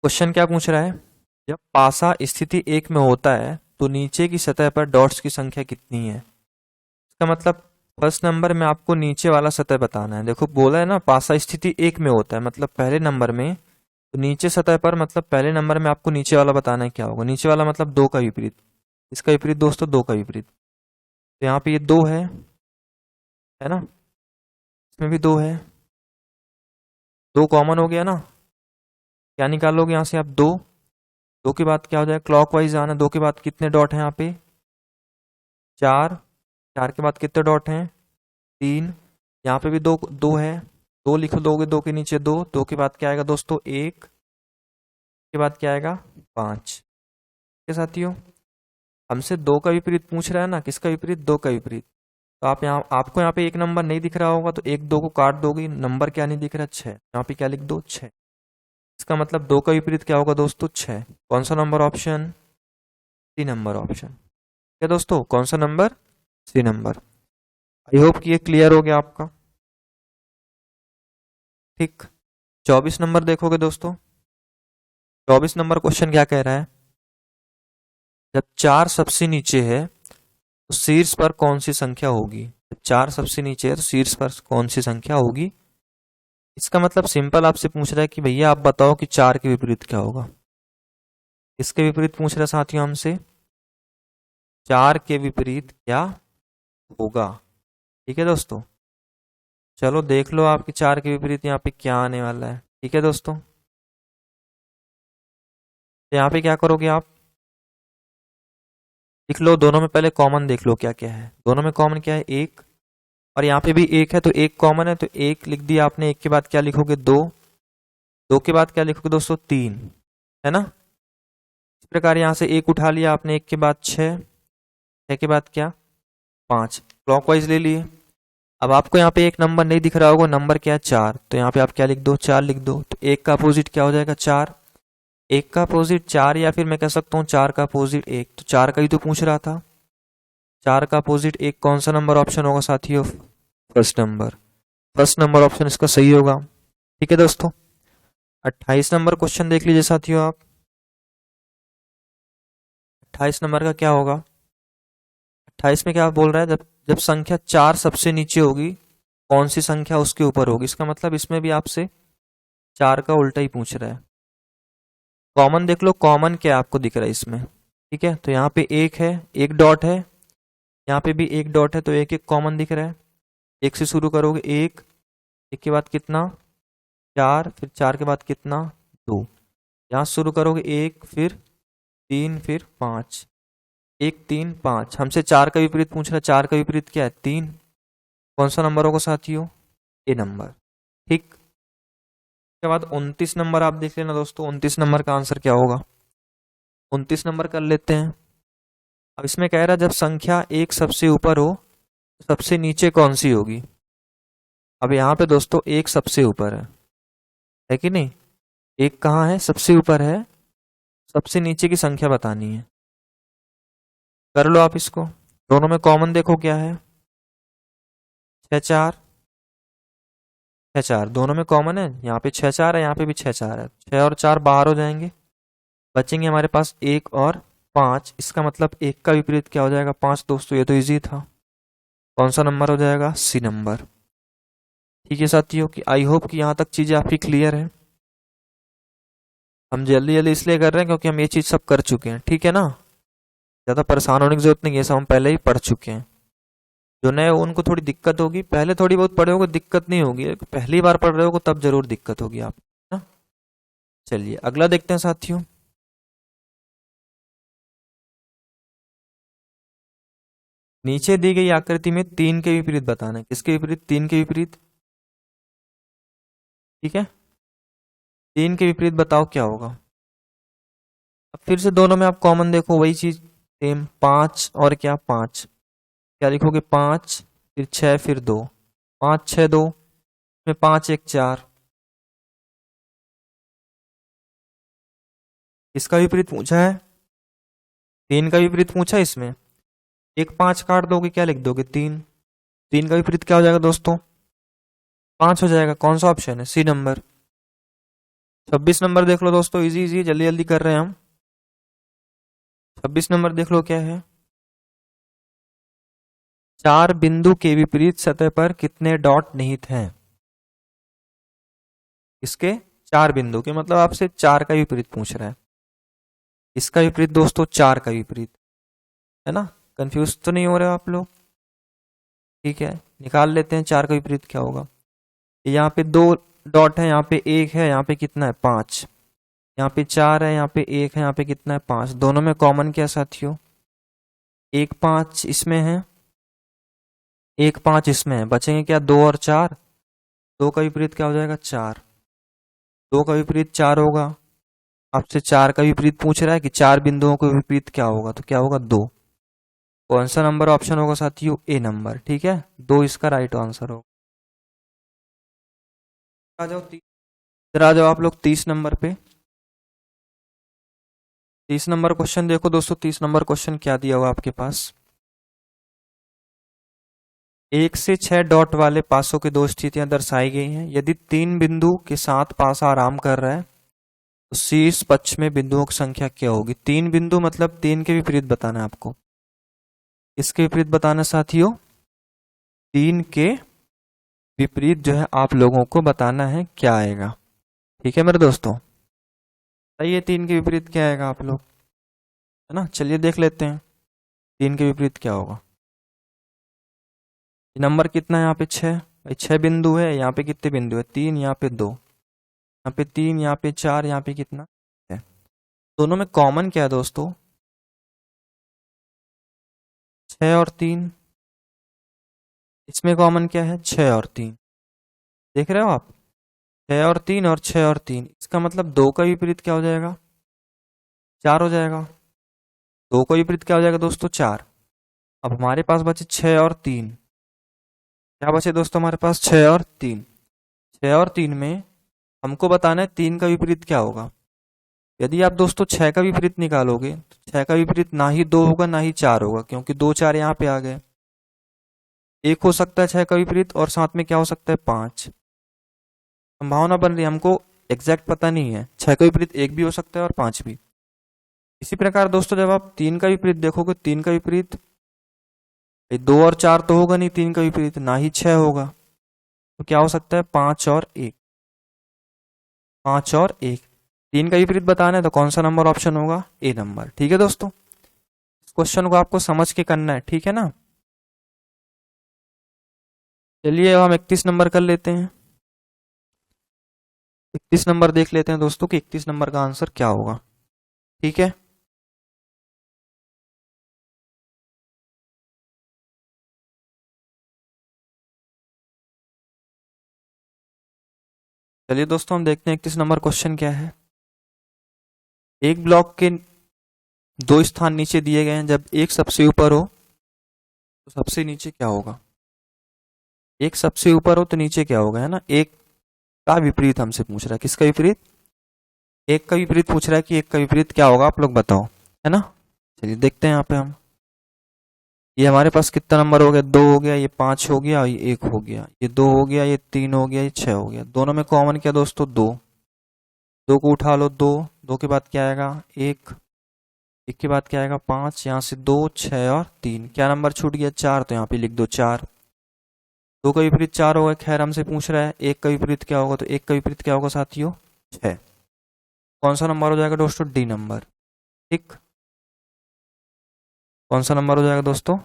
क्वेश्चन क्या पूछ रहा है? जब पासा स्थिति 1 में होता है तो नीचे की सतह पर डॉट्स की संख्या कितनी है। इसका मतलब फर्स्ट नंबर में आपको नीचे वाला सतह बताना है। देखो बोला है ना, पासा स्थिति 1 में होता है, मतलब पहले नंबर में। तो नीचे सतह पर मतलब पहले नंबर में आपको नीचे वाला बताना है क्या होगा। नीचे वाला मतलब 2 का विपरीत। इसका विपरीत दोस्तों 2 का विपरीत। तो यहाँ पे ये 2 है ना, इसमें भी 2 है, 2 कॉमन हो गया ना, क्या निकालोगे यहाँ से आप? 2। 2 के बाद क्या हो जाएगा? क्लॉकवाइज आना। 2 के बाद कितने डॉट हैं यहाँ पे? 4। 4 के बाद कितने डॉट हैं? 3। यहाँ पे भी 2 2 है, 2 लिख दोगे, 2 के नीचे 2। 2 के बाद क्या आएगा दोस्तों? 1 के बाद क्या आएगा? 5। के साथियों, हमसे 2 का विपरीत पूछ रहा है ना, किसका विपरीत? 2 का विपरीत। तो आप यहाँ, आपको यहाँ पे एक नंबर नहीं दिख रहा होगा तो 1 2 को काट दोगे, नंबर क्या नहीं दिख रहा? 6। यहाँ पे क्या लिख दो? 6। इसका मतलब 2 का विपरीत क्या होगा दोस्तों? 6। कौन सा number? Option C number option. क्या दोस्तों? कौन सा number? C number. I hope कि ये क्लियर हो गया आपका। ठीक, 24 नंबर देखोगे दोस्तों। 24 नंबर क्वेश्चन क्या कह रहा है? जब 4 सबसे नीचे है तो शीर्ष पर कौन सी संख्या होगी? जब 4 सबसे नीचे है तो शीर्ष पर कौन सी संख्या होगी? इसका मतलब सिंपल आपसे पूछ रहा है कि भैया आप बताओ कि 4 के विपरीत क्या होगा। इसके विपरीत पूछ रहा है साथियों हमसे, 4 के विपरीत क्या होगा। ठीक है दोस्तों, चलो देख लो आपके 4 के विपरीत यहाँ पे क्या आने वाला है। ठीक है दोस्तों, तो यहाँ पे क्या करोगे आप? लिख लो, दोनों में पहले कॉमन देख लो क्या क्या है। दोनों में कॉमन क्या है? 1। और यहाँ पे भी 1 है तो 1 कॉमन है, तो 1 लिख दिया आपने। 1 के बाद क्या लिखोगे? 2। 2 के बाद क्या लिखोगे दोस्तों? 3, है ना। इस प्रकार यहाँ से 1 उठा लिया आपने, 1 के बाद 6, 6 के बाद क्या? 5। क्लॉकवाइज ले लिए। अब आपको यहाँ पे एक नंबर नहीं दिख रहा होगा, नंबर क्या है? 4। तो यहाँ पे आप क्या लिख दो? 4 लिख दो। तो 1 का अपोजिट क्या हो जाएगा? 4। 1 का अपोजिट 4, या फिर मैं कह सकता हूँ 4 का अपोजिट 1। तो 4 का ही तो पूछ रहा था। 4 का अपोजिट 1 कौन सा नंबर ऑप्शन होगा साथियों? First number. First number option इसका सही होगा। ठीक है दोस्तों, 28 नंबर क्वेश्चन देख लीजिए साथियों आप। 28 नंबर का क्या होगा? 28 में क्या बोल रहा है? जब जब संख्या 4 सबसे नीचे होगी, कौन सी संख्या उसके ऊपर होगी। इसका मतलब इसमें भी आपसे 4 का उल्टा ही पूछ रहा है। कॉमन देख लो, कॉमन क्या आपको दिख रहा है इसमें। ठीक है, तो यहाँ पे 1 है, 1 डॉट है, यहाँ पे भी 1 डॉट है, तो 1 1 कॉमन दिख रहा है। 1 से शुरू करोगे, 1। 1 के बाद कितना? 4। फिर 4 के बाद कितना? 2। यहाँ शुरू करोगे 1, फिर 3, फिर 5। 1 3 5। हमसे 4 का विपरीत पूछ रहा है। 4 का विपरीत क्या है? 3। कौन सा नंबर होगा साथियों? ए नंबर। ठीक, उसके बाद 29 नंबर आप देख लेना दोस्तों। 29 नंबर का आंसर क्या होगा? 29 नंबर कर लेते हैं। अब इसमें कह रहा है जब संख्या 1 सबसे ऊपर हो, सबसे नीचे कौन सी होगी। अब यहाँ पे दोस्तों 1 सबसे ऊपर है कि नहीं? 1 कहाँ है? सबसे ऊपर है। सबसे नीचे की संख्या बतानी है। कर लो आप इसको। दोनों में कॉमन देखो क्या है? 6 4। 6 4 दोनों में कॉमन है। यहाँ पे 6 4 है, यहाँ पे भी 6 4 है। 6 और 4 बाहर हो जाएंगे, बचेंगे हमारे पास 1 और 5। इसका मतलब 1 का विपरीत क्या हो जाएगा? 5 दोस्तों। ये तो इजी था। कौन सा नंबर हो जाएगा? C number. ठीक है साथियों, कि आई होप कि यहाँ तक चीजें आपकी क्लियर है। हम जल्दी जल्दी इसलिए कर रहे हैं क्योंकि हम ये चीज सब कर चुके हैं। ठीक है ना, ज्यादा परेशान होने की जरूरत नहीं है, सब हम पहले ही पढ़ चुके हैं। जो नए हो उनको थोड़ी दिक्कत होगी, पहले थोड़ी बहुत पढ़े होगे दिक्कत नहीं होगी, पहली बार पढ़ रहे हो तब जरूर दिक्कत होगी आप ना। चलिए अगला देखते हैं साथियों। नीचे दी गई आकृति में 3 के विपरीत बताना है। किसके विपरीत? 3 के विपरीत। ठीक है, 3 के विपरीत बताओ क्या होगा। अब फिर से दोनों में आप कॉमन देखो, वही चीज सेम। 5 और क्या? 5। क्या लिखोगे? 5 फिर 6 फिर 2। 5 6 2 में 5 1 4। इसका विपरीत पूछा है, 3 का विपरीत पूछा है इसमें। 1 5 काट दोगे, क्या लिख दोगे? 3। 3 का विपरीत क्या हो जाएगा दोस्तों? 5 हो जाएगा। कौन सा ऑप्शन है? सी नंबर। 26 नंबर देख लो दोस्तों, इजी इजी जल्दी जल्दी कर रहे हैं हम। 26 नंबर देख लो क्या है। 4 बिंदु के विपरीत सतह पर कितने डॉट निहित हैं। इसके 4 बिंदु के मतलब आपसे 4 का विपरीत पूछ रहा है। इसका विपरीत दोस्तों 4 का विपरीत, है ना। कंफ्यूज तो नहीं हो रहे हो आप लोग? ठीक है, निकाल लेते हैं 4 का विपरीत क्या होगा। यहाँ पे 2 डॉट है, यहाँ पे 1 है, यहाँ पे कितना है 5, यहाँ पे 4 है, यहाँ पे 1 है, यहाँ पे कितना है 5। दोनों में कॉमन क्या साथियों, 1 5 इसमें है, 1 5 इसमें है, बचेंगे क्या 2 और 4। 2 का विपरीत क्या हो जाएगा 4, 2 का विपरीत 4 होगा। आपसे 4 का विपरीत पूछ रहा है कि 4 बिंदुओं का विपरीत क्या होगा, तो क्या होगा 2। कौन सा नंबर ऑप्शन होगा साथियों, ए नंबर। ठीक है, 2 इसका राइट आंसर होगा। आ जाओ इधर आ जाओ आप लोग 30 नंबर पे। 30 नंबर क्वेश्चन देखो दोस्तों। 30 नंबर क्वेश्चन क्या दिया हुआ आपके पास, 1 से 6 डॉट वाले पासों की 2 स्थितियां दर्शाई गई हैं। यदि 3 बिंदु के साथ पासा आराम कर रहा है तो शीर्ष पक्ष में बिंदुओं की संख्या क्या होगी। 3 बिंदु मतलब 3 के विपरीत बताना है आपको। इसके विपरीत बताना साथियों, 3 के विपरीत जो है आप लोगों को बताना है क्या आएगा। ठीक है मेरे दोस्तों, बताइए 3 के विपरीत क्या आएगा आप लोग, है ना। चलिए देख लेते हैं 3 के विपरीत क्या होगा। नंबर कितना है यहाँ पे 6, भाई 6 बिंदु है, यहाँ पे कितने बिंदु है 3, यहाँ पे 2, यहाँ पे 3, यहाँ पे 4, यहाँ पे कितना है। दोनों में कॉमन क्या है दोस्तों, 6 और 3। इसमें कॉमन क्या है 6 और 3, देख रहे हो आप, 6 और 3 और 6 और 3। इसका मतलब 2 का विपरीत क्या हो जाएगा 4 हो जाएगा। 2 का विपरीत क्या हो जाएगा दोस्तों 4। अब हमारे पास बचे 6 और 3, क्या बचे दोस्तों हमारे पास 6 और 3। 6 और 3 में हमको बताना है 3 का विपरीत क्या होगा। यदि आप दोस्तों 6 का विपरीत निकालोगे तो 6 का विपरीत ना ही 2 होगा ना ही 4 होगा, क्योंकि 2 4 यहाँ पे आ गए। एक हो सकता है 6 का विपरीत और साथ में क्या हो सकता है 5। संभावना बन रही है, हमको एग्जैक्ट पता नहीं है। 6 का विपरीत 1 भी हो सकता है और 5 भी। इसी प्रकार दोस्तों जब आप 3 का विपरीत देखोगे, 3 का विपरीत 2 और 4 तो होगा नहीं, 3 का विपरीत ना ही 6 होगा, तो क्या हो सकता है 5 और 1। 5 और 1, 3 का विपरीत बताना है तो कौन सा नंबर ऑप्शन होगा, ए नंबर। ठीक है दोस्तों, इस क्वेश्चन को आपको समझ के करना है, ठीक है ना। चलिए अब हम 31 नंबर कर लेते हैं। 31 नंबर देख लेते हैं दोस्तों कि 31 नंबर का आंसर क्या होगा। ठीक है, चलिए दोस्तों हम देखते हैं 31 नंबर क्वेश्चन क्या है। एक ब्लॉक के 2 स्थान नीचे दिए गए हैं, जब एक सबसे ऊपर हो तो सबसे नीचे क्या होगा। एक सबसे ऊपर हो तो नीचे क्या होगा, है ना। एक का विपरीत हमसे पूछ रहा है, किसका विपरीत, एक का विपरीत पूछ रहा है कि एक का विपरीत क्या होगा, आप लोग बताओ, है ना। चलिए देखते हैं यहाँ पे हम, ये हमारे पास कितना नंबर हो गया 2 हो गया, ये 5 हो गया, ये 1 हो गया, ये 2 हो गया, ये 3 हो गया, ये 6 हो गया। दोनों में कॉमन क्या दोस्तों 2, 2 को उठा लो 2, 2 के बाद क्या आएगा 1, 1 के बाद क्या आएगा 5, यहाँ से 2 6 और 3, क्या नंबर छूट गया 4, तो यहाँ पे लिख दो 4। 2 का विपरीत 4 होगा, खैर हमसे पूछ रहा है 1 का विपरीत क्या होगा, तो 1 का विपरीत क्या होगा साथियों 6। कौन सा नंबर हो जाएगा दोस्तों, डी नंबर। ठीक, कौन सा नंबर हो जाएगा दोस्तों,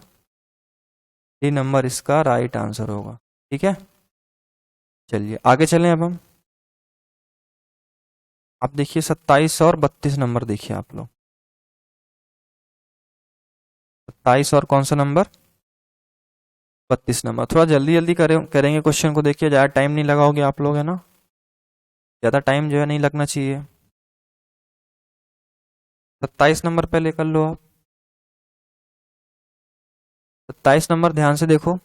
डी नंबर इसका राइट आंसर होगा। ठीक है, चलिए आगे चलें अब हम। आप देखिए 27 और 32 नंबर देखिए आप लोग। 27 और कौन सा नंबर 32 नंबर। थोड़ा जल्दी जल्दी करेंगे क्वेश्चन को, देखिए ज़्यादा टाइम नहीं लगाओगे आप लोग, है ना। ज़्यादा टाइम जो है नहीं लगना चाहिए। 27 नंबर पहले कर लो आप। 27 नंबर ध्यान से देखो,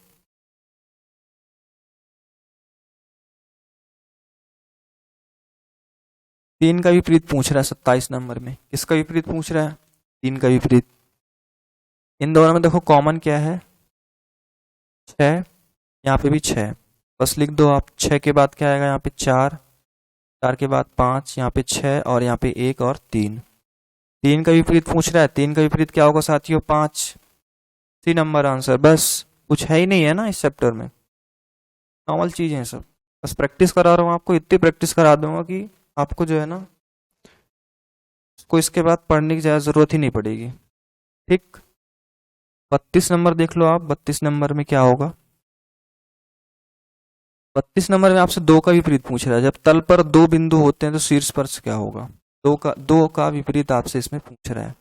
तीन का विपरीत पूछ रहा है 27 नंबर में। किसका विपरीत पूछ रहा है, 3 का विपरीत। इन दोनों में देखो कॉमन क्या है 6, यहाँ पे भी 6, बस लिख दो आप। 6 के बाद क्या आएगा यहाँ पे 4, 4 के बाद 5, यहाँ पे 6 और यहाँ पे 1 और 3। 3 का विपरीत पूछ रहा है, 3 का विपरीत क्या होगा साथियों 5। 3 नंबर आंसर, बस कुछ है ही नहीं है ना इस चैप्टर में, नॉर्मल चीज़ है सब। बस प्रैक्टिस करा रहा हूँ आपको, इतनी प्रैक्टिस करा दूंगा कि आपको जो है ना उसको इसके बाद पढ़ने की ज़्यादा ज़रूरत ही नहीं पड़ेगी। ठीक, 32 नंबर देख लो आप। 32 नंबर में क्या होगा, 32 नंबर में आपसे दो का विपरीत पूछ रहा है। जब तल पर दो बिंदु होते हैं तो शीर्ष स्पर्श क्या होगा? दो का विपरीत आपसे इसमें पूछ रहा है।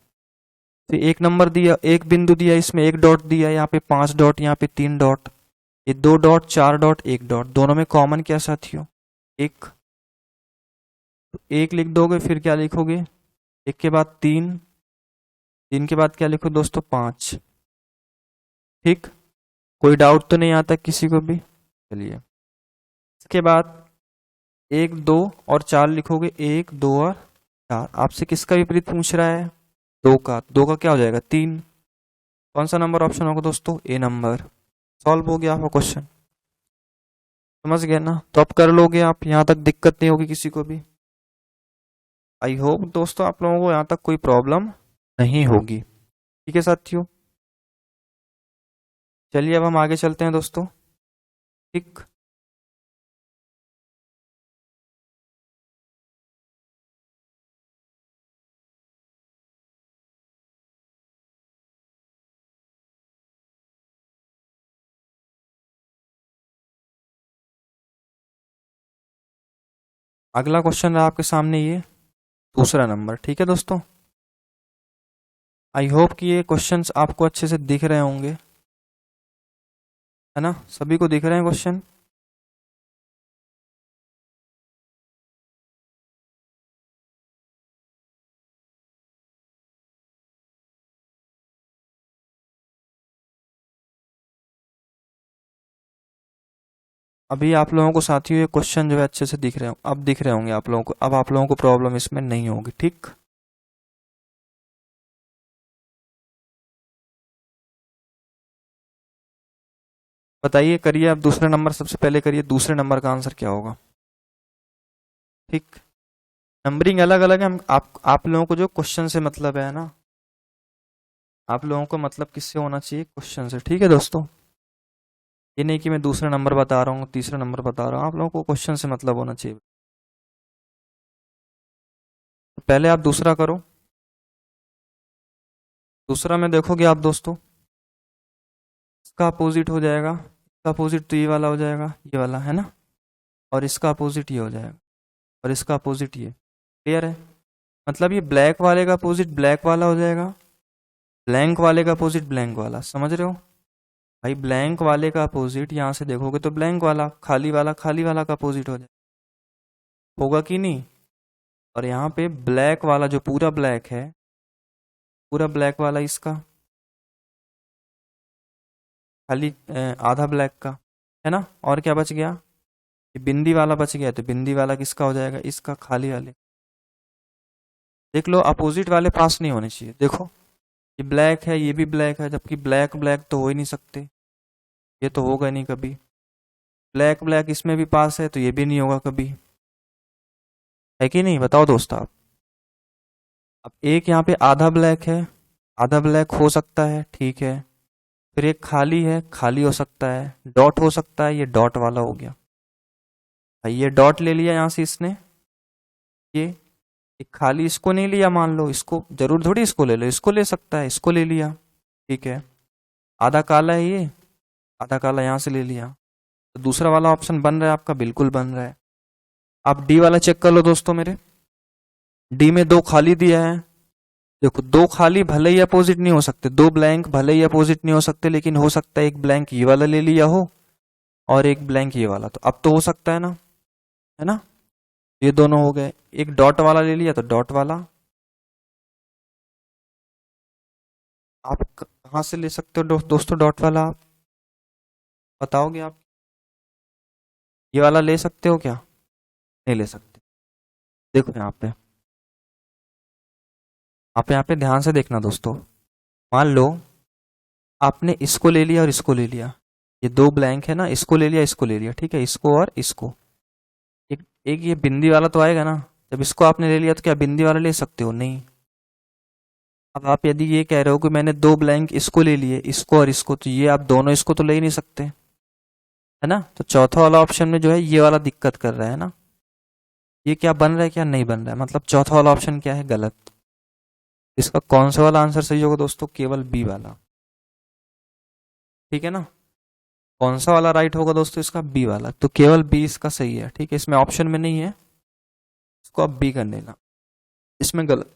तो एक नंबर दिया, एक बिंदु दिया, इसमें एक डॉट दिया, यहाँ पे 5 डॉट, यहाँ पे 3 डॉट, ये 2 डॉट, 4 डॉट, 1 डॉट, दोनों में कॉमन क्या साथियों? एक। तो एक लिख दोगे, फिर क्या लिखोगे? एक के बाद 3, 3 के बाद क्या लिखो दोस्तों? 5। ठीक, कोई डाउट तो नहीं आता किसी को भी? चलिए, इसके बाद 1, 2 और 4 लिखोगे, 1, 2 और 4। आपसे किसका विपरीत पूछ रहा है? 2 का। 2 का क्या हो जाएगा? 3। कौन सा नंबर ऑप्शन होगा दोस्तों? ए नंबर। सॉल्व हो गया आपका क्वेश्चन, समझ गए ना? तो अब कर लोगे आप, यहां तक दिक्कत नहीं होगी किसी को भी। आई होप दोस्तों आप लोगों को यहां तक कोई प्रॉब्लम नहीं होगी। ठीक है साथियों, चलिए अब हम आगे चलते हैं दोस्तों। ठीक, अगला क्वेश्चन है आपके सामने, ये दूसरा नंबर। ठीक है दोस्तों, आई होप कि ये क्वेश्चंस आपको अच्छे से दिख रहे होंगे, है ना? सभी को दिख रहे हैं क्वेश्चन? अभी आप लोगों को साथियों ये क्वेश्चन जो है अच्छे से दिख रहे हो, अब दिख रहे होंगे आप लोगों को। अब आप लोगों को प्रॉब्लम इसमें नहीं होगी। ठीक, बताइए, करिए आप दूसरे नंबर, सबसे पहले करिए दूसरे नंबर का आंसर क्या होगा। ठीक, नंबरिंग अलग अलग है। हम आप लोगों को जो क्वेश्चन से मतलब है ना, आप लोगों को मतलब किससे होना चाहिए? क्वेश्चन से। ठीक है दोस्तों, ये नहीं कि मैं दूसरा नंबर बता रहा हूँ, तीसरा नंबर बता रहा हूँ, आप लोगों को क्वेश्चन से मतलब होना चाहिए। तो पहले आप दूसरा करो। दूसरा में देखोगे आप दोस्तों, इसका अपोजिट हो जाएगा, इसका अपोजिट तो ये वाला हो जाएगा, ये वाला, है ना? और इसका अपोजिट ये हो जाएगा, और इसका अपोजिट ये। क्लियर है? मतलब ये ब्लैक वाले का अपोजिट ब्लैक वाला हो जाएगा, ब्लैंक वाले का अपोजिट ब्लैंक वाला। समझ रहे हो भाई? ब्लैंक वाले का अपोजिट यहाँ से देखोगे तो ब्लैंक वाला, खाली वाला खाली वाला का अपोजिट हो जाएगा, होगा कि नहीं? और यहाँ पे ब्लैक वाला जो पूरा ब्लैक है, पूरा ब्लैक वाला इसका, खाली आधा ब्लैक का, है ना? और क्या बच गया? ये बिंदी वाला बच गया, तो बिंदी वाला किसका हो जाएगा? इसका, खाली वाले। देख लो, अपोजिट वाले पास नहीं होने चाहिए। देखो, ये ब्लैक है, ये भी ब्लैक है, जबकि ब्लैक ब्लैक तो हो ही नहीं सकते, ये तो होगा नहीं कभी। ब्लैक ब्लैक इसमें भी पास है, तो ये भी नहीं होगा कभी, है कि नहीं? बताओ दोस्त आप। अब एक यहाँ पे आधा ब्लैक है, आधा ब्लैक हो सकता है, ठीक है। फिर एक खाली है, खाली हो सकता है, डॉट हो सकता है, ये डॉट वाला हो गया भाई। ये डॉट ले लिया यहाँ से इसने, ये एक खाली इसको नहीं लिया, मान लो इसको, जरूर थोड़ी इसको ले लो, इसको ले सकता है, इसको ले लिया, ठीक है। आधा काला है ये, आधा काला यहाँ से ले लिया, तो दूसरा वाला ऑप्शन बन रहा है आपका, बिल्कुल बन रहा है। आप डी वाला चेक कर लो दोस्तों मेरे, डी में दो खाली दिया है। देखो, दो खाली भले ही अपोजिट नहीं हो सकते, दो ब्लैंक भले ही अपोजिट नहीं हो सकते, लेकिन हो सकता है एक ब्लैंक ये वाला ले लिया हो और एक ब्लैंक ये वाला, तो अब तो हो सकता है ना, है ना? ये दोनों हो गए। एक डॉट वाला ले लिया तो डॉट वाला। आप कहाँ से ले सकते हो दोस्तों डॉट वाला? आप बताओगे आप? ये वाला ले सकते हो क्या? नहीं ले सकते। देखो यहाँ पे, आप यहाँ पे ध्यान से देखना दोस्तों। मान लो आपने इसको ले लिया और इसको ले लिया, ये दो ब्लैंक है ना, इसको ले लिया, इसको ले लिया, ठीक है, इसको और इसको। एक एक ये बिंदी वाला तो आएगा ना, जब इसको आपने ले लिया तो क्या बिंदी वाला ले सकते हो? नहीं। अब आप यदि ये कह रहे हो कि मैंने दो ब्लैंक इसको ले लिए, इसको और इसको, तो ये आप दोनों इसको तो ले ही नहीं सकते, है ना? तो चौथा वाला ऑप्शन में जो है ये वाला दिक्कत कर रहा है ना, ये क्या बन रहा है, क्या नहीं बन रहा है, मतलब चौथा वाला ऑप्शन क्या है? गलत। इसका कौन सा वाला आंसर सही होगा दोस्तों? केवल बी वाला। ठीक है ना? कौन सा वाला राइट होगा दोस्तों? इसका बी वाला, तो केवल बी इसका सही है। ठीक है, इसमें ऑप्शन में नहीं है, इसको आप बी कर लेना, इसमें गलत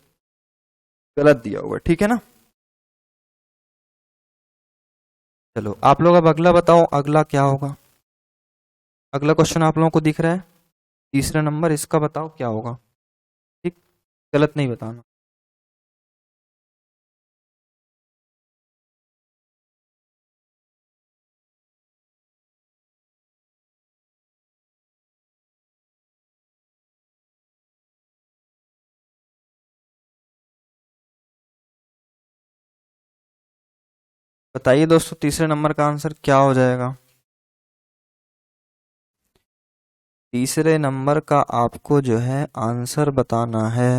गलत दिया हुआ है। ठीक है ना? चलो आप लोग अब अगला बताओ, अगला क्या होगा? अगला क्वेश्चन आप लोगों को दिख रहा है, तीसरा नंबर, इसका बताओ क्या होगा। ठीक, गलत नहीं बताना। बताइए दोस्तों, तीसरे नंबर का आंसर क्या हो जाएगा? तीसरे नंबर का आपको जो है आंसर बताना है।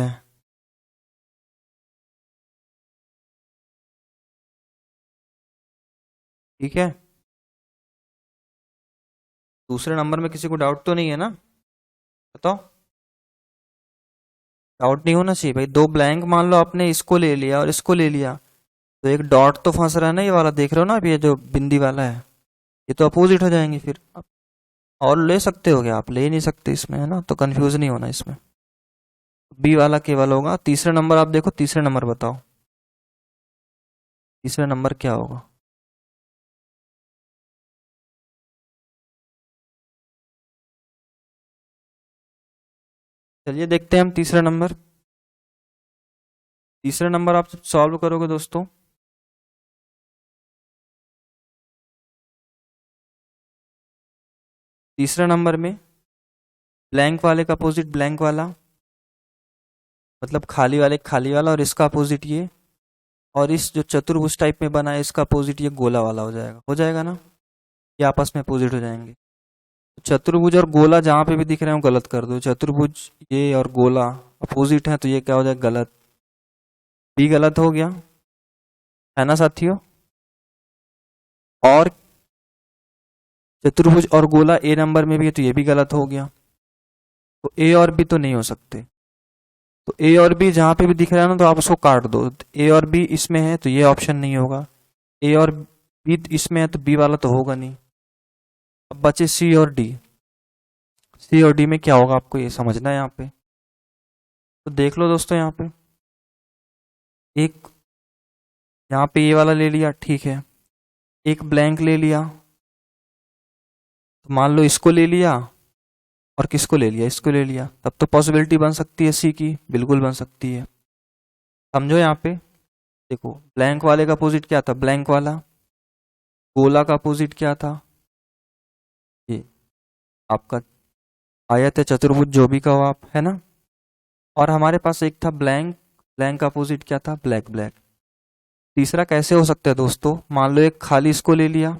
ठीक है, दूसरे नंबर में किसी को डाउट तो नहीं है ना? बताओ। डाउट नहीं होना चाहिए भाई। दो ब्लैंक मान लो आपने इसको ले लिया और इसको ले लिया, तो एक डॉट तो फंस रहा है ना, ये वाला देख रहे हो ना आप, ये जो बिंदी वाला है, ये तो अपोजिट हो जाएंगे फिर। और ले सकते हो क्या? आप ले नहीं सकते इसमें, है ना? तो कंफ्यूज नहीं होना इसमें, बी वाला केवल होगा। तीसरा नंबर आप देखो, तीसरा नंबर बताओ, तीसरा नंबर क्या होगा? चलिए देखते हैं हम तीसरा नंबर। तीसरा नंबर आप सॉल्व करोगे दोस्तों, तीसरा नंबर में ब्लैंक वाले का अपोजिट ब्लैंक वाला, मतलब खाली वाले खाली वाला, और इसका अपोजिट ये, और इस जो चतुर्भुज टाइप में बना है इसका अपोजिट ये गोला वाला हो जाएगा ना? ये आपस में अपोजिट हो जाएंगे। तो चतुर्भुज और गोला जहां पे भी दिख रहे हो गलत कर दो। चतुर्भुज ये और गोला अपोजिट है, तो ये क्या हो जाएगा? गलत। बी गलत हो गया, है ना साथियों? और चतुर्भुज और गोला ए नंबर में भी है, तो ये भी गलत हो गया। तो ए और बी तो नहीं हो सकते। तो ए और बी जहां पे भी दिख रहा है ना, तो आप उसको काट दो। ए और बी इसमें है तो ये ऑप्शन नहीं होगा, ए और बी इसमें है तो बी वाला तो होगा नहीं। अब बचे सी और डी। सी और डी में क्या होगा आपको ये समझना है यहाँ पे। तो देख लो दोस्तों, यहाँ पे एक, यहाँ पे ये वाला ले लिया, ठीक है, एक ब्लैंक ले लिया, तो मान लो इसको ले लिया और किसको ले लिया? इसको ले लिया, तब तो पॉसिबिलिटी बन सकती है सी की, बिल्कुल बन सकती है। समझो यहाँ पे, देखो ब्लैंक वाले का अपोजिट क्या था? ब्लैंक वाला। गोला का अपोजिट क्या था? ये आपका आयत है, चतुर्भुज, जो भी कहो आप, है ना? और हमारे पास एक था ब्लैंक, ब्लैंक का अपोजिट क्या था? Black black. तीसरा कैसे हो सकता है दोस्तों? मान लो एक खाली इसको ले लिया,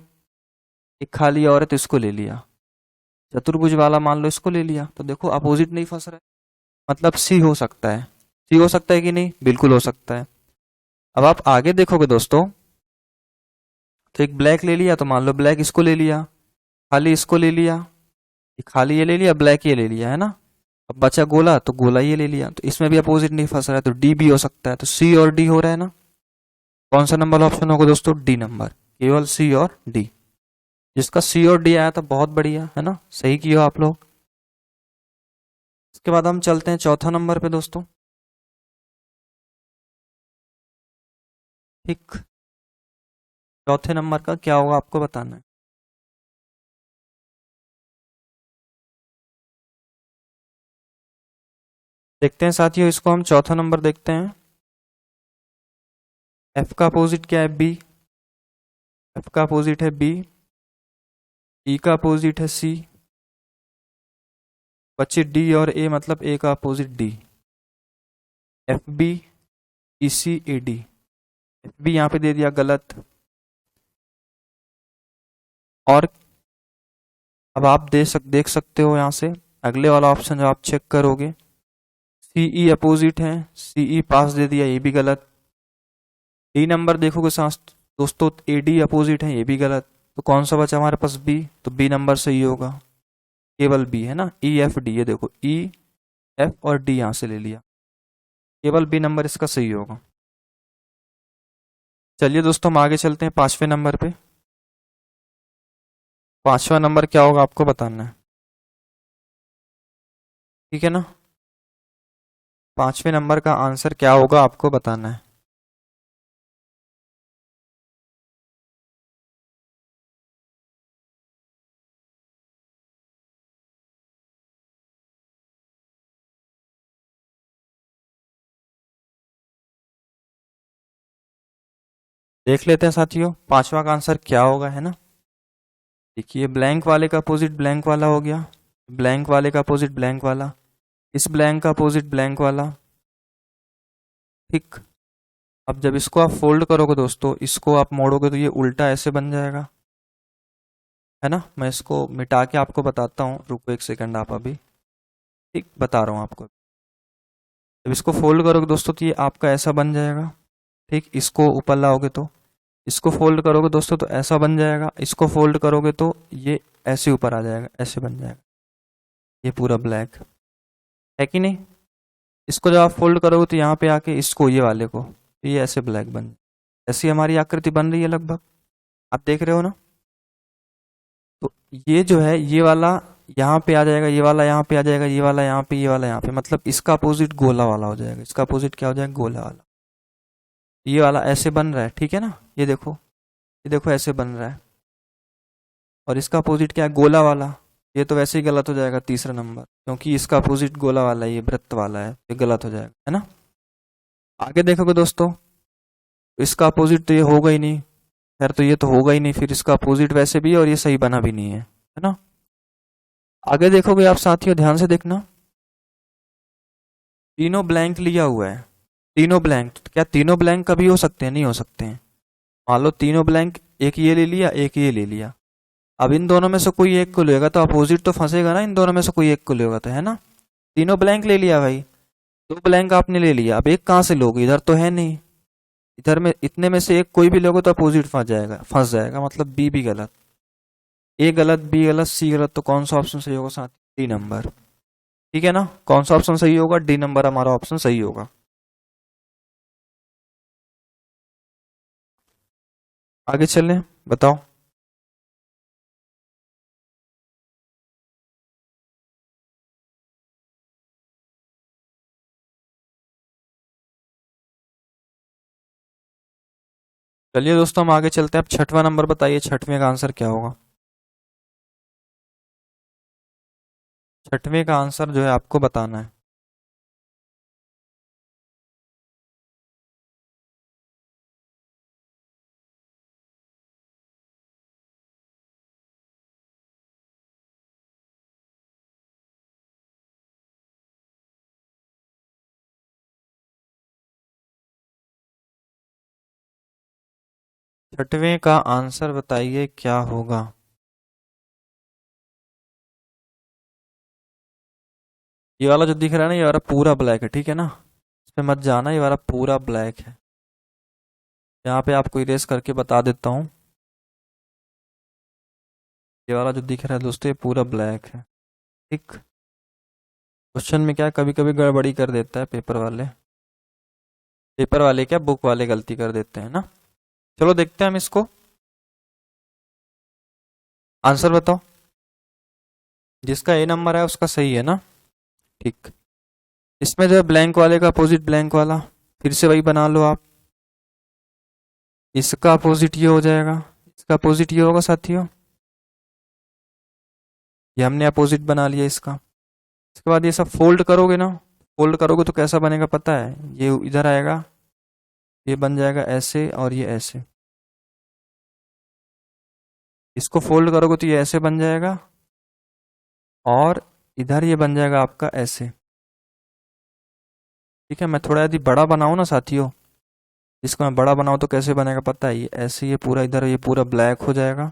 एक खाली और है तो इसको ले लिया, चतुर्भुज वाला मान लो इसको ले लिया, तो देखो अपोजिट नहीं फंस रहा है, मतलब सी हो सकता है। सी हो सकता है कि नहीं? बिल्कुल हो सकता है। अब आप आगे देखोगे दोस्तों, तो एक ब्लैक ले लिया, तो मान लो ब्लैक इसको ले लिया, खाली इसको ले लिया, खाली ये ले लिया, ब्लैक ये ले लिया, है ना? अब बचा गोला, तो गोला ये ले लिया, तो इसमें भी अपोजिट नहीं फंस रहा है, तो डी भी हो सकता है। तो सी और डी हो रहा है ना? कौन सा नंबर ऑप्शन होगा दोस्तों? डी नंबर, केवल सी और डी। जिसका सी और डी आया था बहुत बढ़िया, है ना? सही किया आप लोग। इसके बाद हम चलते हैं चौथा नंबर पे दोस्तों। ठीक, चौथे नंबर का क्या होगा आपको बताना है। देखते हैं साथियों, इसको हम चौथा नंबर देखते हैं। एफ का अपोजिट क्या है? बी। एफ का अपोजिट है बी। ई का अपोजिट है सी। बच्चे डी और ए, मतलब ए का opposite D. F B E C A D. F B यहाँ पे दे दिया गलत। और अब आप देख सकते हो यहाँ से अगले वाला ऑप्शन जो आप चेक करोगे, सी ई अपोजिट है, सी ई पास दे दिया, ये भी गलत। डी नंबर देखोगे साथ दोस्तों, ए डी अपोजिट है, ये भी गलत। तो कौन सा बचा हमारे पास? बी। तो बी नंबर सही होगा, केवल बी, है ना? ई एफ डी, ये देखो ई एफ और डी यहाँ से ले लिया, केवल बी नंबर इसका सही होगा। चलिए दोस्तों, हम आगे चलते हैं पांचवें नंबर पे। पांचवा नंबर क्या होगा आपको बताना है, ठीक है ना। पांचवें नंबर का आंसर क्या होगा आपको बताना है। देख लेते हैं साथियों पांचवा का आंसर क्या होगा, है ना। देखिए ब्लैंक वाले का अपोजिट ब्लैंक वाला हो गया, ब्लैंक वाले का अपोजिट ब्लैंक वाला, इस ब्लैंक का अपोजिट ब्लैंक वाला, ठीक। अब जब इसको आप फोल्ड करोगे दोस्तों, इसको आप मोड़ोगे तो ये उल्टा ऐसे बन जाएगा, है ना। मैं इसको मिटा के आपको बताता हूँ, रुको एक सेकंड आप अभी, ठीक बता रहा हूँ आपको। जब इसको फोल्ड करोगे दोस्तों तो ये आपका ऐसा बन जाएगा, ठीक। इसको ऊपर लाओगे तो, इसको फोल्ड करोगे दोस्तों तो ऐसा बन जाएगा, इसको फोल्ड करोगे तो ये ऐसे ऊपर आ जाएगा, ऐसे बन जाएगा, ये पूरा ब्लैक है कि नहीं। इसको जब आप फोल्ड करोगे तो यहाँ पे आके इसको ये वाले को तो ये ऐसे ब्लैक बन, ऐसी हमारी आकृति बन रही है लगभग, आप देख रहे हो ना। तो ये जो है ये वाला यहाँ पे आ जाएगा, ये वाला यहाँ पे आ जाएगा, ये वाला यहाँ पे, ये वाला यहाँ पे, मतलब इसका अपोजिट गोला वाला हो जाएगा, इसका अपोजिट क्या हो जाएगा, गोला वाला। ये वाला ऐसे बन रहा है, ठीक है ना, ये देखो ऐसे बन रहा है, और इसका अपोजिट क्या है, गोला वाला। ये तो वैसे ही गलत हो जाएगा तीसरा नंबर, क्योंकि इसका अपोजिट गोला वाला है, ये वृत्त वाला है, ये गलत हो जाएगा, है ना। आगे देखोगे दोस्तों, इसका अपोजिट तो ये होगा ही नहीं, खैर तो ये तो होगा ही नहीं, फिर इसका अपोजिट वैसे भी है और ये सही बना भी नहीं है ना। आगे देखोगे आप साथियों, ध्यान से देखना, तीनों ब्लैंक लिया हुआ है, तीनों ब्लैंक, क्या तीनों ब्लैंक कभी हो सकते हैं, नहीं हो सकते हैं। मान लो तीनों ब्लैंक, एक ये ले लिया एक ये ले लिया, अब इन दोनों में से कोई एक को लेगा तो अपोजिट तो फंसेगा ना, इन दोनों में से कोई एक को लेगा तो, है ना। तीनों ब्लैंक ले लिया भाई, दो ब्लैंक आपने ले लिया, अब एक कहाँ से लोगे, इधर तो है नहीं, इधर में इतने में से एक कोई भी लोगे तो अपोजिट फंस जाएगा, मतलब बी भी गलत, ए गलत, बी गलत, सी गलत, तो कौन सा ऑप्शन सही होगा साथ, डी नंबर, ठीक है ना। कौन सा ऑप्शन सही होगा, डी नंबर हमारा ऑप्शन सही होगा। आगे चलें, बताओ। चलिए दोस्तों हम आगे चलते हैं, अब छठवां नंबर बताइए, छठवें का आंसर क्या होगा। छठवें का आंसर जो है आपको बताना है। छठवें का आंसर बताइए क्या होगा। ये वाला जो दिख रहा है ना, ये वाला पूरा ब्लैक है, ठीक है ना, इस पे मत जाना, ये वाला पूरा ब्लैक है। यहाँ पे आपको इरेज करके बता देता हूँ, ये वाला जो दिख रहा है दोस्तों ये पूरा ब्लैक है, ठीक। क्वेश्चन में क्या कभी कभी गड़बड़ी कर देता है पेपर वाले, क्या बुक वाले गलती कर देते हैं ना। चलो देखते हैं हम इसको, आंसर बताओ। जिसका ए नंबर है उसका सही है ना, ठीक। इसमें जो है ब्लैंक वाले का अपोजिट ब्लैंक वाला, फिर से वही बना लो आप, इसका अपोजिट ये हो जाएगा, इसका अपोजिट ये होगा साथियों, ये हमने अपोजिट बना लिया इसका। इसके बाद ये सब फोल्ड करोगे ना, फोल्ड करोगे तो कैसा बनेगा पता है, ये इधर आएगा, ये बन जाएगा ऐसे और ये ऐसे, इसको फोल्ड करोगे तो ये ऐसे बन जाएगा, और इधर ये बन जाएगा आपका ऐसे, ठीक है। मैं थोड़ा यदि बड़ा बनाऊं ना साथियों, इसको मैं बड़ा बनाऊं तो कैसे बनेगा पता है, ये ऐसे, ये पूरा इधर ये पूरा ब्लैक हो जाएगा,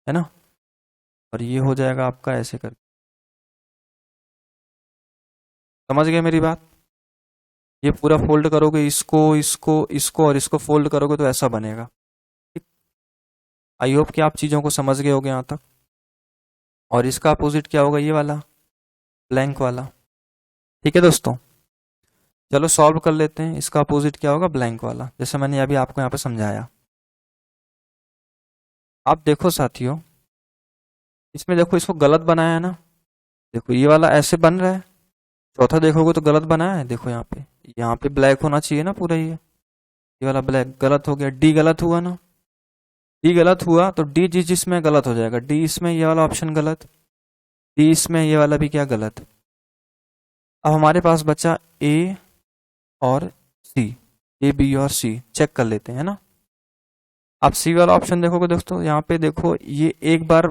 है ना, और ये हो जाएगा आपका ऐसे करके, समझ गए मेरी बात। ये पूरा फोल्ड करोगे, इसको इसको इसको और इसको फोल्ड करोगे तो ऐसा बनेगा, ठीक। आई होप कि आप चीज़ों को समझ गए होगे यहाँ तक। और इसका अपोजिट क्या होगा, ये वाला ब्लैंक वाला, ठीक है दोस्तों। चलो सॉल्व कर लेते हैं, इसका अपोजिट क्या होगा, ब्लैंक वाला, जैसे मैंने अभी आपको यहाँ पे समझाया। आप देखो साथियों, इसमें देखो इसको गलत बनाया है ना, देखो ये वाला ऐसे बन रहा है, चौथा देखोगे तो गलत बनाया है, देखो यहाँ पे ब्लैक होना चाहिए ना पूरा, ये वाला ब्लैक गलत हो गया, डी गलत हुआ ना, डी गलत हुआ तो डी जिसमें गलत हो जाएगा, डी इसमें ये वाला ऑप्शन गलत, डी इसमें ये वाला भी क्या गलत। अब हमारे पास बचा ए और सी, ए बी और सी चेक कर लेते हैं ना। आप सी वाला ऑप्शन देखोगे दोस्तों, यहाँ पे देखो ये एक बार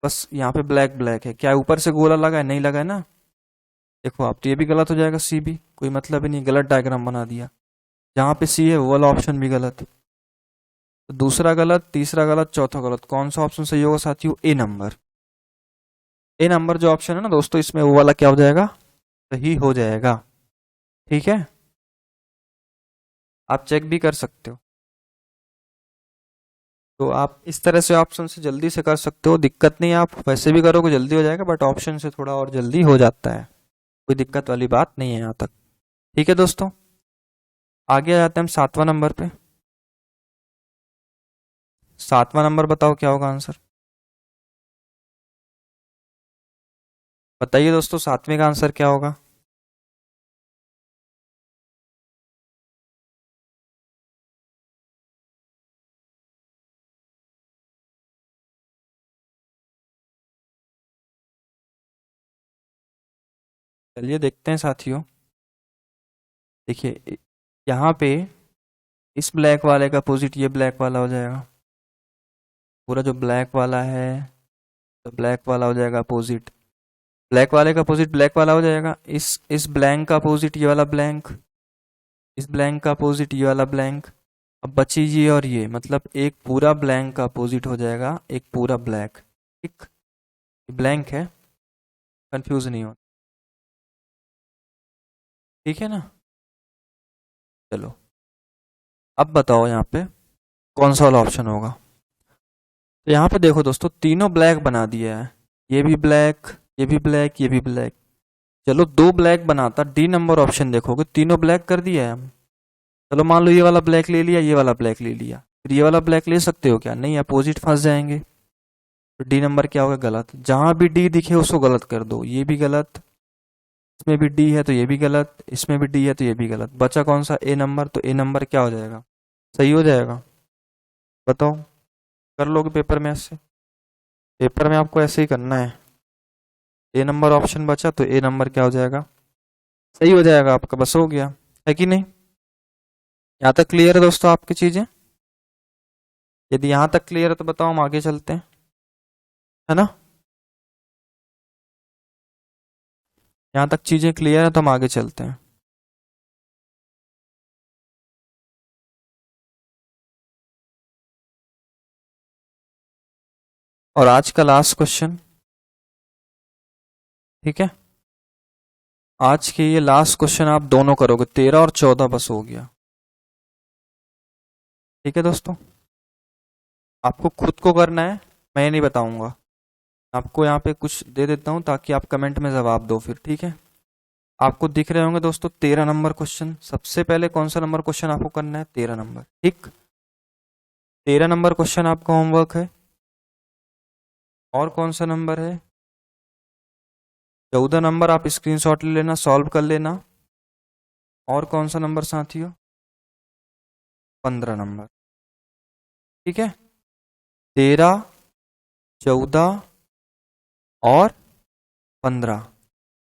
बस यहाँ पे ब्लैक ब्लैक है, क्या ऊपर से गोला लगा है, नहीं लगा है ना, देखो आप, तो ये भी गलत हो जाएगा, सी भी कोई मतलब ही नहीं, गलत डायग्राम बना दिया, जहाँ पे सी है वो वाला ऑप्शन भी गलत, तो दूसरा गलत, तीसरा गलत, चौथा गलत, कौन सा ऑप्शन सही होगा साथियों, ए नंबर। ए नंबर जो ऑप्शन है ना दोस्तों, इसमें वो वाला क्या हो जाएगा, सही हो जाएगा। ठीक है, आप चेक भी कर सकते हो, तो आप इस तरह से ऑप्शन से जल्दी से कर सकते हो, दिक्कत नहीं है, आप वैसे भी करोगे जल्दी हो जाएगा, बट ऑप्शन से थोड़ा और जल्दी हो जाता है, कोई दिक्कत वाली बात नहीं है यहाँ तक। ठीक है दोस्तों, आगे आ जाते हैं हम 7वां नंबर पे। 7वां नंबर बताओ क्या होगा आंसर, बताइए दोस्तों 7वें का आंसर क्या होगा। चलिए देखते हैं साथियों, देखिए यहाँ पे इस ब्लैक वाले का अपोजिट ये ब्लैक वाला हो जाएगा, पूरा जो ब्लैक वाला है तो ब्लैक वाला हो जाएगा अपोजिट, ब्लैक वाले का अपोजिट ब्लैक वाला हो जाएगा, इस ब्लैंक का अपोजिट ये वाला ब्लैंक, इस ब्लैंक का अपोजिट ये वाला ब्लैंक, अब बची ये और ये, मतलब एक पूरा ब्लैंक का अपोजिट हो जाएगा एक पूरा ब्लैक। ठीक, ब्लैंक है, कंफ्यूज नहीं हो, ठीक है ना। चलो अब बताओ यहाँ पे कौन सा वाला ऑप्शन होगा, तो यहाँ पे देखो दोस्तों तीनों ब्लैक बना दिया है, ये भी ब्लैक, ये भी ब्लैक, ये भी ब्लैक, चलो दो ब्लैक बनाता, डी नंबर ऑप्शन देखोगे तीनों ब्लैक कर दिया है हम, चलो मान लो ये वाला ब्लैक ले लिया, ये वाला ब्लैक ले लिया, फिर ये वाला ब्लैक ले सकते हो क्या, नहीं, अपोजिट फंस जाएंगे, तो डी नंबर क्या होगा, गलत, जहां भी डी दिखे उसको गलत कर दो, ये भी गलत, इसमें भी डी है तो ये भी गलत, इसमें भी डी है तो ये भी गलत, बचा कौन सा, ए नंबर, तो ए नंबर क्या हो जाएगा, सही हो जाएगा, बताओ, कर लोगे पेपर में ऐसे, पेपर में आपको ऐसे ही करना है, ए नंबर ऑप्शन बचा तो ए नंबर क्या हो जाएगा, सही हो जाएगा आपका, बस हो गया, है कि नहीं। यहाँ तक क्लियर है दोस्तों आपकी चीजें, यदि यहाँ तक क्लियर है तो बताओ हम आगे चलते हैं, है ना, यहाँ तक चीजें क्लियर है तो हम आगे चलते हैं। और आज का लास्ट क्वेश्चन, ठीक है, आज के ये लास्ट क्वेश्चन आप दोनों करोगे, 13 और 14 बस हो गया। ठीक है दोस्तों, आपको खुद को करना है, मैं नहीं बताऊंगा, आपको यहाँ पे कुछ दे देता हूँ ताकि आप कमेंट में जवाब दो फिर, ठीक है। आपको दिख रहे होंगे दोस्तों 13 नंबर क्वेश्चन, सबसे पहले कौन सा नंबर क्वेश्चन आपको करना है, 13 नंबर, ठीक, 13 नंबर क्वेश्चन आपका होमवर्क है, और कौन सा नंबर है, 14 नंबर आप स्क्रीनशॉट ले लेना, सॉल्व कर लेना, और कौन सा नंबर साथियों, 15 नंबर, ठीक है, 13, 14 और 15,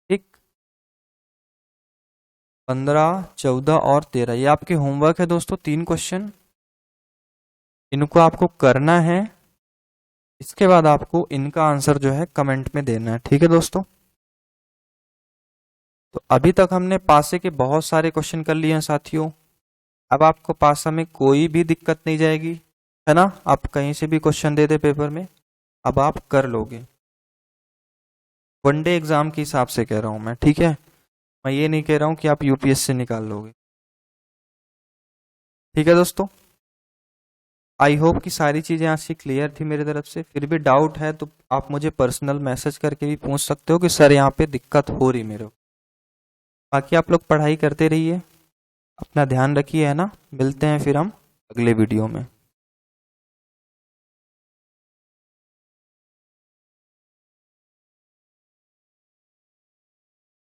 ठीक, 15, 14 और 13, ये आपके होमवर्क है दोस्तों, 3 क्वेश्चन, इनको आपको करना है, इसके बाद आपको इनका आंसर जो है कमेंट में देना है, ठीक है दोस्तों। तो अभी तक हमने पासे के बहुत सारे क्वेश्चन कर लिए हैं साथियों, अब आपको पासा में कोई भी दिक्कत नहीं जाएगी, है ना, आप कहीं से भी क्वेश्चन दे दे पेपर में, अब आप कर लोगे, वनडे एग्जाम के हिसाब से कह रहा हूं मैं, ठीक है, मैं ये नहीं कह रहा हूं कि आप यूपीएससी निकाल लोगे। ठीक है दोस्तों, आई होप कि सारी चीजें आज से क्लियर थी मेरी तरफ से, फिर भी डाउट है तो आप मुझे पर्सनल मैसेज करके भी पूछ सकते हो कि सर यहाँ पे दिक्कत हो रही मेरे को। बाकी आप लोग पढ़ाई करते रहिए, अपना ध्यान रखिए, है ना, मिलते हैं फिर हम अगले वीडियो में।